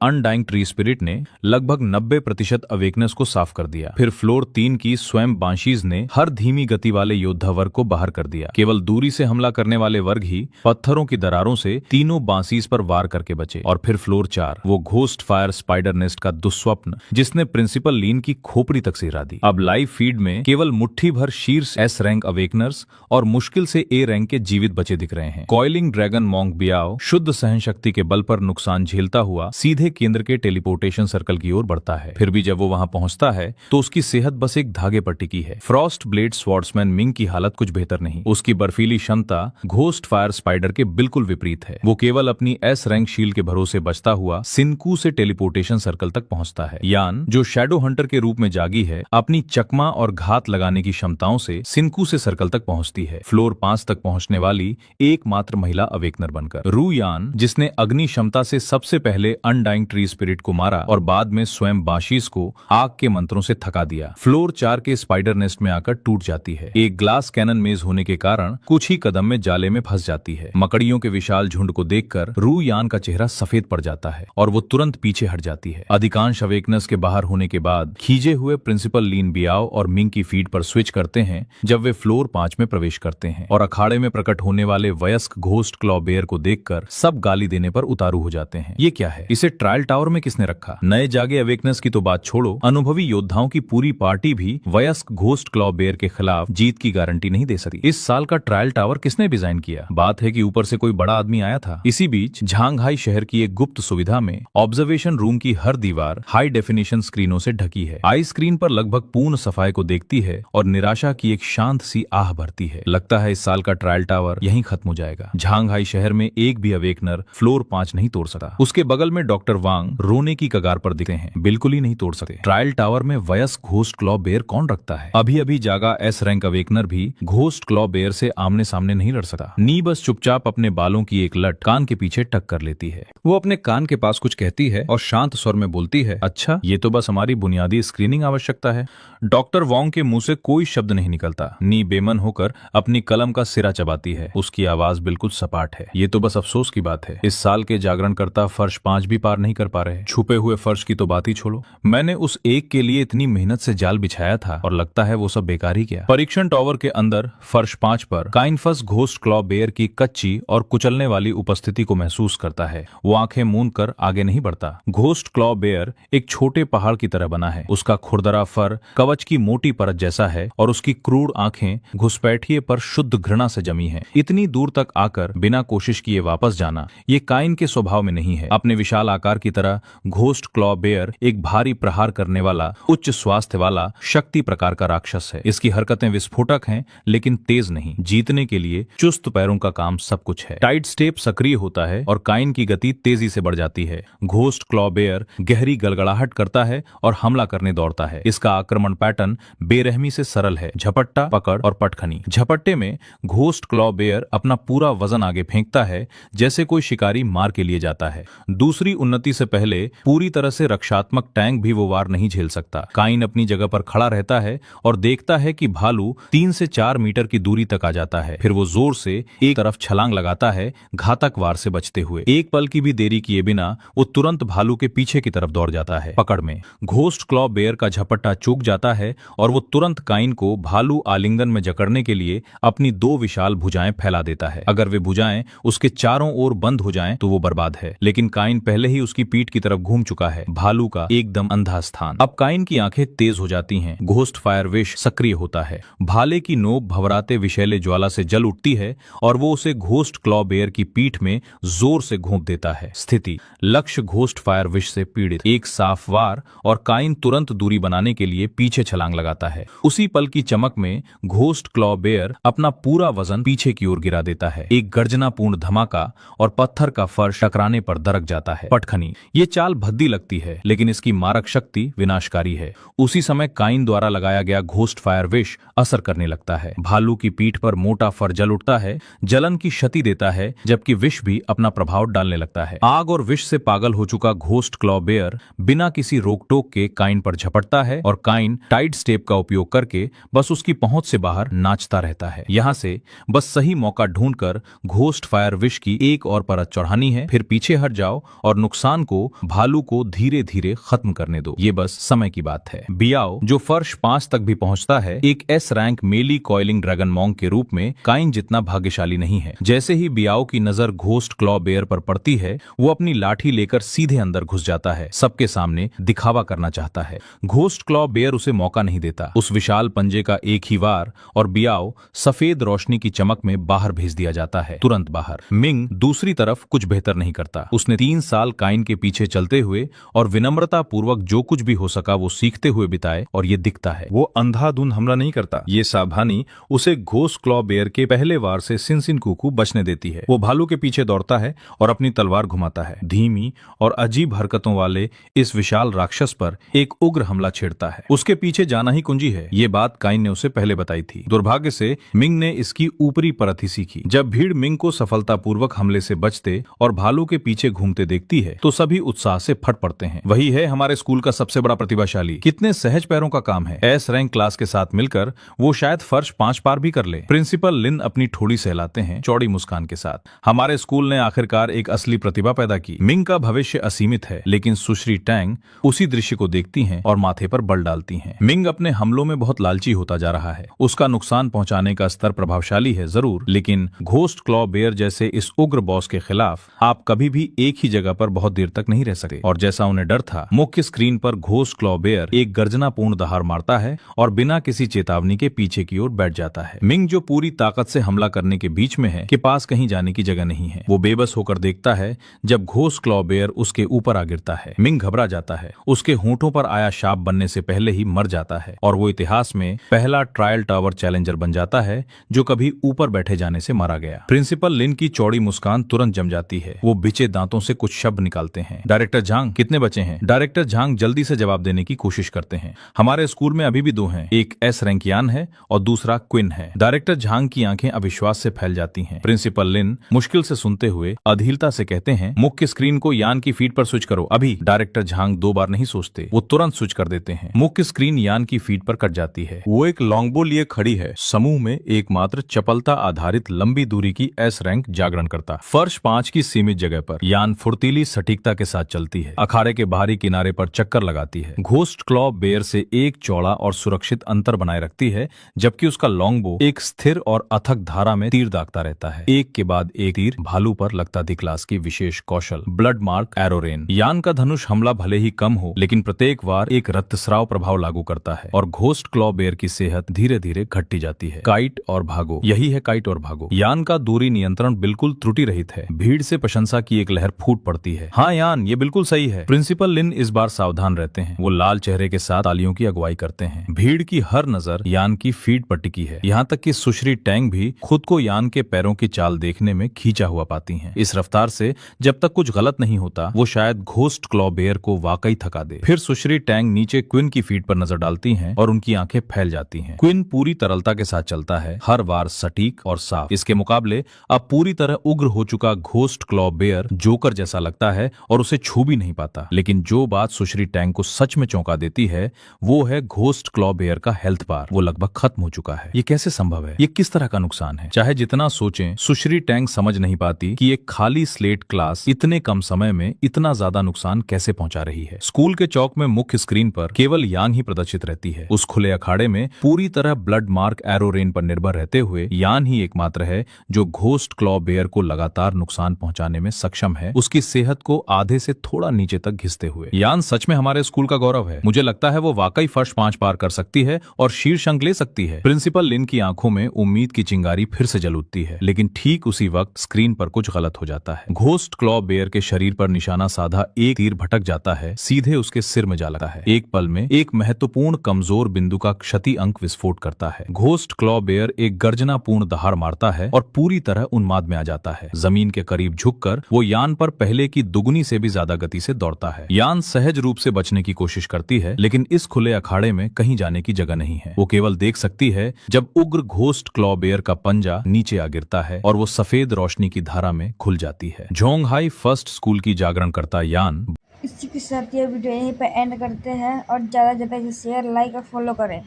अनडाइंग ट्री स्पिरिट ने लगभग 90% अवेकनेस को साफ कर दिया। फिर फ्लोर 3 की स्वयं बांशीज ने हर धीमी गति वाले योद्धा वर्ग को बाहर कर दिया। केवल दूरी से हमला करने वाले वर्ग ही पत्थरों की दरारों से तीनों बांसीज पर वार करके बचे। और फिर फ्लोर 4, वो घोस्ट फायर स्पाइडर नेस्ट का दुस्वप्न जिसने प्रिंसिपल लीन की खोपड़ी तक सिरा दी। अब लाइव फीड में केवल मुट्ठी भर शीर्ष एस रैंक अवेकनर्स और मुश्किल से ए रैंक के जीवित बचे दिख रहे हैं। कॉइलिंग ड्रैगन मॉन्क बियाओ शुद्ध सहन शक्ति के बल पर नुकसान झेलता हुआ सीधे केंद्र के टेलीपोर्टेशन सर्कल की ओर बढ़ता है। फिर भी जब वो वहां पहुंचता है तो उसकी सेहत बस एक धागे पर टिकी है। फ्रॉस्ट ब्लेड स्वॉर्ड्समैन मिंग की हालत कुछ बेहतर नहीं। उसकी बर्फीली क्षमता घोस्ट फायर स्पाइडर के बिल्कुल विपरीत है। वो केवल अपनी एस रैंक शील्ड के भरोसे बचता हुआ सिनकू से टेलीपोर्टेशन सर्कल तक पहुंचता है। यान जो शैडो हंटर के रूप में जागी है, अपनी चकमा और घात लगाने की क्षमताओं से सिनकू से सर्कल तक पहुंचती है, फ्लोर 5 तक पहुंचने वाली एकमात्र महिला अवेकनर बनकर। रू यान जिसने अग्नि क्षमता से सबसे पहले अनडाइंग ट्री स्पिरिट को मारा और बाद में स्वयं बाशीस को आग के मंत्रों से थका दिया, फ्लोर 4 के स्पाइडर नेस्ट में आकर टूट जाती है। एक ग्लास कैनन मेज होने के कारण कुछ ही कदम में जाले में फंस जाती है। मकड़ियों के विशाल झुंड को देखकर रू यान का चेहरा सफेद पड़ जाता है और वो तुरंत पीछे हट जाती है। अधिकांश अवेकनर्स के बाहर होने के बाद खींचे हुए प्रिंसिपल लीन बियाओ और मिंग की फीड पर स्विच करते हैं जब वे फ्लोर 5 में प्रवेश करते हैं, और अखाड़े में प्रकट होने वाले वयस्क घोस्ट क्लॉ बेयर को देखकर सब गाली देने पर उतारू हो जाते हैं। ये क्या है? इसे ट्रायल टावर में किसने रखा? नए जागे अवेकनर्स की तो बात छोड़ो, अनुभवी योद्धाओं की पूरी पार्टी भी वयस्क घोस्ट क्लॉ बेयर के खिलाफ जीत की गारंटी नहीं दे सकती। इस साल का ट्रायल टावर किसने डिजाइन किया? बात है कि ऊपर से कोई बड़ा आदमी आया था। इसी बीच झांगहाई शहर की एक गुप्त सुविधा में ऑब्जर्वेशन रूम की हर दीवार हाई डेफिनेशन स्क्रीनों से ढकी है। आई स्क्रीन पर लगभग पूर्ण सफाई को देखती है और निराशा की एक शांत सी आह भरती है। लगता है इस साल का ट्रायल टावर यहीं खत्म हो जाएगा। झांगहाई शहर में एक भी अवेकनर फ्लोर 5 नहीं तोड़ सकता। उसके बगल में डॉक्टर वांग रोने की कगार पर दिखते हैं, बिल्कुल ही नहीं तोड़ सकते। ट्रायल टावर में वयस्क घोस्ट क्लॉ बेयर कौन रखता है? अभी अभी जागा एस रैंक अवेकनर भी घोस्ट क्लॉ बेयर से आमने सामने नहीं लड़ सकता। नी बस चुपचाप अपने बालों की एक लट कान के पीछे टक कर लेती है। वो अपने कान के पास कुछ कहती है और शांत स्वर में बोलती है, अच्छा ये तो बस हमारी बुनियादी स्क्रीनिंग आवश्यकता है। डॉक्टर वॉन्ग के मुंह से कोई शब्द नहीं निकलता। नी बेमन होकर अपनी कलम का सिरा चबाती है। उसकी आवाज बिल्कुल सपाट है। ये तो बस अफसोस की बात है, इस साल के जागरणकर्ता फर्श 5 भी पार नहीं कर पा रहे। छुपे हुए फर्श की तो बात ही छोड़ो, मैंने उस एक के लिए इतनी मेहनत से जाल बिछाया था और लगता है वो सब बेकार ही गया। परीक्षण टावर के अंदर फर्श 5 पर काइनफस घोस्ट क्लॉ बेयर की कच्ची और कुचलने वाली उपस्थिति को महसूस करता है। वो आंखें मूंद कर आगे नहीं बढ़ता। घोस्ट क्लॉ बेयर एक छोटे पहाड़ की तरह बना है। उसका खुरदरा फर कवच की मोटी परत जैसा है और उसकी क्रूर आंखें घुसपैठिए पर शुद्ध घृणा से जमी हैं। इतनी दूर तक आकर बिना कोशिश किए वापस जाना ये काइन के स्वभाव में नहीं है। अपने विशाल आकार की तरह घोस्ट क्लॉ बेयर एक भारी प्रहार करने वाला, उच्च स्वास्थ्य वाला, शक्ति प्रकार का राक्षस है। इसकी हरकतें विस्फोटक हैं लेकिन तेज नहीं। जीतने के लिए चुस्त पैरों का काम सब कुछ है। टाइट स्टेप सक्रिय होता है और काइन की गति तेजी से बढ़ जाती है। घोस्ट क्लॉ बेयर गहरी गड़गड़ाहट करता है और हमला करने दौड़ता है। इसका आक्रमण पैटर्न बेरहमी से सरल है, झपट्टा, पकड़ और पटखनी। झपट्टे में घोस्ट क्लॉ बेयर अपना पूरा वजन आगे फेंकता है जैसे कोई शिकारी मार के लिए जाता है। दूसरी उन्नति से पहले पूरी तरह से रक्षात्मक टैंक भी वो वार नहीं झेल सकता। काइन अपनी जगह पर खड़ा रहता है और देखता है कि भालू 3 से 4 मीटर की दूरी तक आ जाता है। फिर वो जोर से एक तरफ छलांग लगाता है, घातक वार से बचते हुए। एक पल की भी देरी किए बिना वो तुरंत भालू के पीछे की तरफ दौड़ जाता है। पकड़ में घोस्ट क्लॉ बेयर का झपट्टा चूक जाता है और वो तुरंत काइन को भालू आलिंगन में जकड़ने के लिए अपनी 2 विशाल भुजाएं फैला देता है। अगर वे भुजाएं उसके चारों ओर बंद हो जाएं तो वो बर्बाद है, लेकिन काइन पहले ही उसकी पीठ की तरफ घूम चुका है। भालू का एकदम अंधा स्थान। अब काइन की आंखें तेज हो जाती हैं। घोस्ट फायर विश सक्रिय होता है। भाले की नोक भवराते विषैले ज्वाला से जल उठती है और वो उसे घोस्ट क्लॉ बेयर की पीठ में जोर से घोंप देता है। स्थिति लक्ष्य घोस्ट फायर विश से पीड़ित। एक साफ वार और काइन तुरंत तुरंत दूरी बनाने के लिए पीछे छलांग लगाता है। उसी पल की चमक में घोस्ट क्लॉ बेयर अपना पूरा वजन पीछे की ओर गिरा देता है। एक गर्जनापूर्ण धमाका और पत्थर का फर्श टकराने पर दरक जाता है। पटखनी। ये चाल भद्दी लगती है, लेकिन इसकी मारक शक्ति विनाशकारी है। उसी समय काइन द्वारा लगाया गया घोस्ट फायर विष असर करने लगता है। भालू की पीठ पर मोटा फर जल उठता है, जलन की क्षति देता है, जबकि विष भी अपना प्रभाव डालने लगता है। आग और विष से पागल हो चुका घोस्ट क्लॉ बेयर बिना किसी रोक टोक के काइन पर झपटता है और काइन टाइड स्टेप का उपयोग करके बस उसकी पहुंच से बाहर नाचता रहता है। यहां से बस सही मौका ढूंढकर घोस्ट फायर विष की एक और परत चढ़ानी है, फिर पीछे हट जाओ और नुकसान को, भालू को धीरे धीरे खत्म करने दो। ये बस समय की बात है। बियाओ, जो फर्श 5 तक भी पहुंचता है, एक एस रैंक मेली कॉइलिंग ड्रैगन मॉन्क के रूप में काइन जितना भाग्यशाली नहीं है। जैसे ही बियाओ की नजर घोस्ट क्लॉ बेयर पर पड़ती है, वो अपनी लाठी लेकर सीधे अंदर घुस जाता है, सबके सामने दिखावा करना चाहता है। घोस्ट क्लॉ बेयर उसे मौका नहीं देता। उस विशाल पंजे का एक ही वार और बियाओ सफेद रोशनी की चमक में बाहर भेज दिया जाता है, तुरंत बाहर। मिंग दूसरी तरफ कुछ बेहतर नहीं करता। उसने 3 साल काइन के पीछे चलते हुए और विनम्रता पूर्वक जो कुछ भी हो सका वो सीखते हुए बिताए, और ये दिखता है। वो अंधाधुंध हमला नहीं करता। ये सावधानी उसे घोस्ट क्लॉ बेयर के पहले वार से सिनसिन कुकू बचने देती है। वो भालू के पीछे दौड़ता है और अपनी तलवार घुमाता है। धीमी और अजीब हरकतों वाले इस विशाल राक्षस पर एक उग्र हमला छेड़ता है। उसके पीछे जाना ही कुंजी है। ये बात काइन ने उसे पहले बताई थी। दुर्भाग्य से मिंग ने इसकी ऊपरी परत ही सीखी। जब भीड़ मिंग को सफलतापूर्वक हमले से बचते और भालू के पीछे घूमते देखती है तो सभी उत्साह से फट पड़ते हैं। वही है हमारे स्कूल का सबसे बड़ा प्रतिभाशाली। कितने सहज पैरों का काम है। एस रैंक क्लास के साथ मिलकर वो शायद फर्श 5 पार भी कर ले। प्रिंसिपल लिन अपनी ठोड़ी सहलाते हैं चौड़ी मुस्कान के साथ। हमारे स्कूल ने आखिरकार एक असली प्रतिभा पैदा की। मिंग का भविष्य असीमित है, लेकिन सुश्री टैंग उसी दृश्य को देखती हैं और माथे पर बल डालती हैं। मिंग अपने हमलों में बहुत लालची होता जा रहा है। उसका नुकसान पहुंचाने का स्तर प्रभावशाली है जरूर, लेकिन घोस्ट क्लॉ बेयर जैसे इस उग्र बॉस के खिलाफ आप कभी भी एक ही जगह पर बहुत देर तक नहीं रह सकते। और जैसा उन्हें डर था, मुख्य स्क्रीन पर घोस्ट क्लॉ बेयर एक गर्जनापूर्ण दहाड़ मारता है और बिना किसी चेतावनी के पीछे की ओर बैठ जाता है। मिंग जो पूरी ताकत से हमला करने के बीच में है, के पास कहीं जाने की जगह नहीं है। वो बेबस होकर देखता है जब घोस्ट क्लॉ बेयर उसके ऊपर आ गिरता है। मिंग घबरा जाता है। उसके होंठों पर आया शाप बनने से पहले ही मर जाता है और वो इतिहास में पहला ट्रायल टावर चैलेंजर बन जाता है जो कभी ऊपर बैठे जाने से मारा गया। प्रिंसिपल लिन की चौड़ी मुस्कान तुरंत जम जाती है। वो बिचे दांतों से कुछ शब्द निकालते हैं। डायरेक्टर झांग, कितने बचे हैं? डायरेक्टर झांग जल्दी से जवाब देने की कोशिश करते हैं। हमारे स्कूल में अभी भी 2 हैं, एक एस रैंक यान है और दूसरा क्विन है। डायरेक्टर झांग की आंखें अविश्वास से फैल जाती हैं। प्रिंसिपल लिन मुश्किल से सुनते हुए अधीरता से कहते हैं, मुख्य स्क्रीन को यान की फीड पर स्विच करो अभी। डायरेक्टर झांग 2 बार नहीं सोचते, वो तुरंत स्विच कर देते हैं। मुख्य स्क्रीन यान की फीड पर कट जाती है। वो एक लॉन्गबो लिए खड़ी है। समूह में एकमात्र चपलता आधारित लंबी दूरी की एस रैंक जागरण करता। फर्श 5 की सीमित जगह पर यान फुर्तीली सटीकता के साथ चलती है। अखाड़े के बाहरी किनारे पर चक्कर लगाती है। घोस्ट क्लॉ बेयर से एक चौड़ा और सुरक्षित अंतर बनाए रखती है, जबकि उसका लॉन्गबो एक स्थिर और अथक धारा में तीर दागता रहता है। एक के बाद एक तीर भालू पर लगता दिखलास की विशेष कौशल, ब्लड मार्क एरोरेन। यान का धनुष हमला भले ही कम हो, लेकिन प्रत्येक वार एक रक्तस्राव प्रभाव लागू करता है और घोस्ट क्लॉ बेयर की सेहत धीरे धीरे घटती जाती है। काइट और भागो, यही है काइट और भागो। यान का दूरी नियंत्रण बिल्कुल त्रुटि रहित है। भीड़ से प्रशंसा की एक लहर फूट पड़ती है। हाँ यान, ये बिल्कुल सही है। प्रिंसिपल लिन इस बार सावधान रहते हैं। वो लाल चेहरे के साथ तालियों की अगुवाई करते हैं। भीड़ की हर नजर यान की फीड पर टिकी है। यहाँ तक कि सुश्री टैंग भी खुद को यान के पैरों की चाल देखने में खींचा हुआ पाती हैं। इस रफ्तार से जब तक कुछ गलत नहीं होता, वो शायद घोस्ट क्लॉ बेयर को वाकई थका दे। फिर सुश्री टैंग नीचे क्विन की फीड पर नजर डालती हैं और उनकी आंखें फैल जाती हैं। क्विन पूरी तरलता के साथ चलता है, हर वार सटीक और साफ। इसके मुकाबले अब पूरी तरह उग्र हो चुका घोस्ट क्लॉ बेयर जोकर जैसा लगता है और उसे छू भी नहीं पाता। लेकिन जो बात सुश्री टैंग को सच में चौंका देती है, वो है घोस्ट क्लॉ बेयर का हेल्थ बार। वो लगभग खत्म हो चुका है। ये कैसे संभव है? ये किस तरह का नुकसान है? चाहे जितना सोचें, सुश्री टैंग समझ नहीं पाती कि एक खाली स्लेट क्लास इतने कम समय में इतना ज्यादा नुकसान कैसे पहुंचा रही है। स्कूल के चौक में मुख्य स्क्रीन पर केवल यान ही प्रदर्शित रहती है। उस खुले अखाड़े में पूरी तरह ब्लड मार्क एरोरेन पर निर्भर रहते हुए यान ही एकमात्र है जो घोस्ट क्लॉ बेयर को लगातार नुकसान पहुंचाने में सक्षम है, उसकी सेहत को आधे से थोड़ा नीचे तक घिसते हुए। यान सच में हमारे स्कूल का गौरव है। मुझे लगता है वो वाकई फर्श 5 पार कर सकती है और शीर्ष अंक ले सकती है। प्रिंसिपल लिन की आंखों में उम्मीद की चिंगारी फिर से जल उठती है, लेकिन ठीक उसी वक्त स्क्रीन पर कुछ गलत हो जाता है। घोस्ट क्लॉ बेयर के शरीर पर निशाना साधा एक तीर भटक जाता है, सीधे उसके सिर में जा लगता है। है। एक पल में एक महत्वपूर्ण कमजोर बिंदु का क्षति अंक विस्फोट करता है। घोस्ट क्लॉ बेयर एक गर्जनापूर्ण दहाड़ मारता है और पूरी तरह उन्माद में आ जाता है। जमीन के करीब झुककर वो यान पर पहले की दुगनी से भी ज्यादा गति से दौड़ता है। यान सहज रूप से बचने की कोशिश करती है, लेकिन इस खुले अखाड़े में कहीं जाने की जगह नहीं है। वो केवल देख सकती है जब उग्र घोस्ट क्लॉ बेयर का पंजा नीचे आ गिरता है और वो सफेद रोशनी की धारा में खुल जाती है। जोंगहाई फर्स्ट स्कूल की जागरणकर्ता यान। इसी के साथ ये वीडियो यहीं पे एंड करते हैं और ज़्यादा से ज़्यादा शेयर, लाइक और फॉलो करें।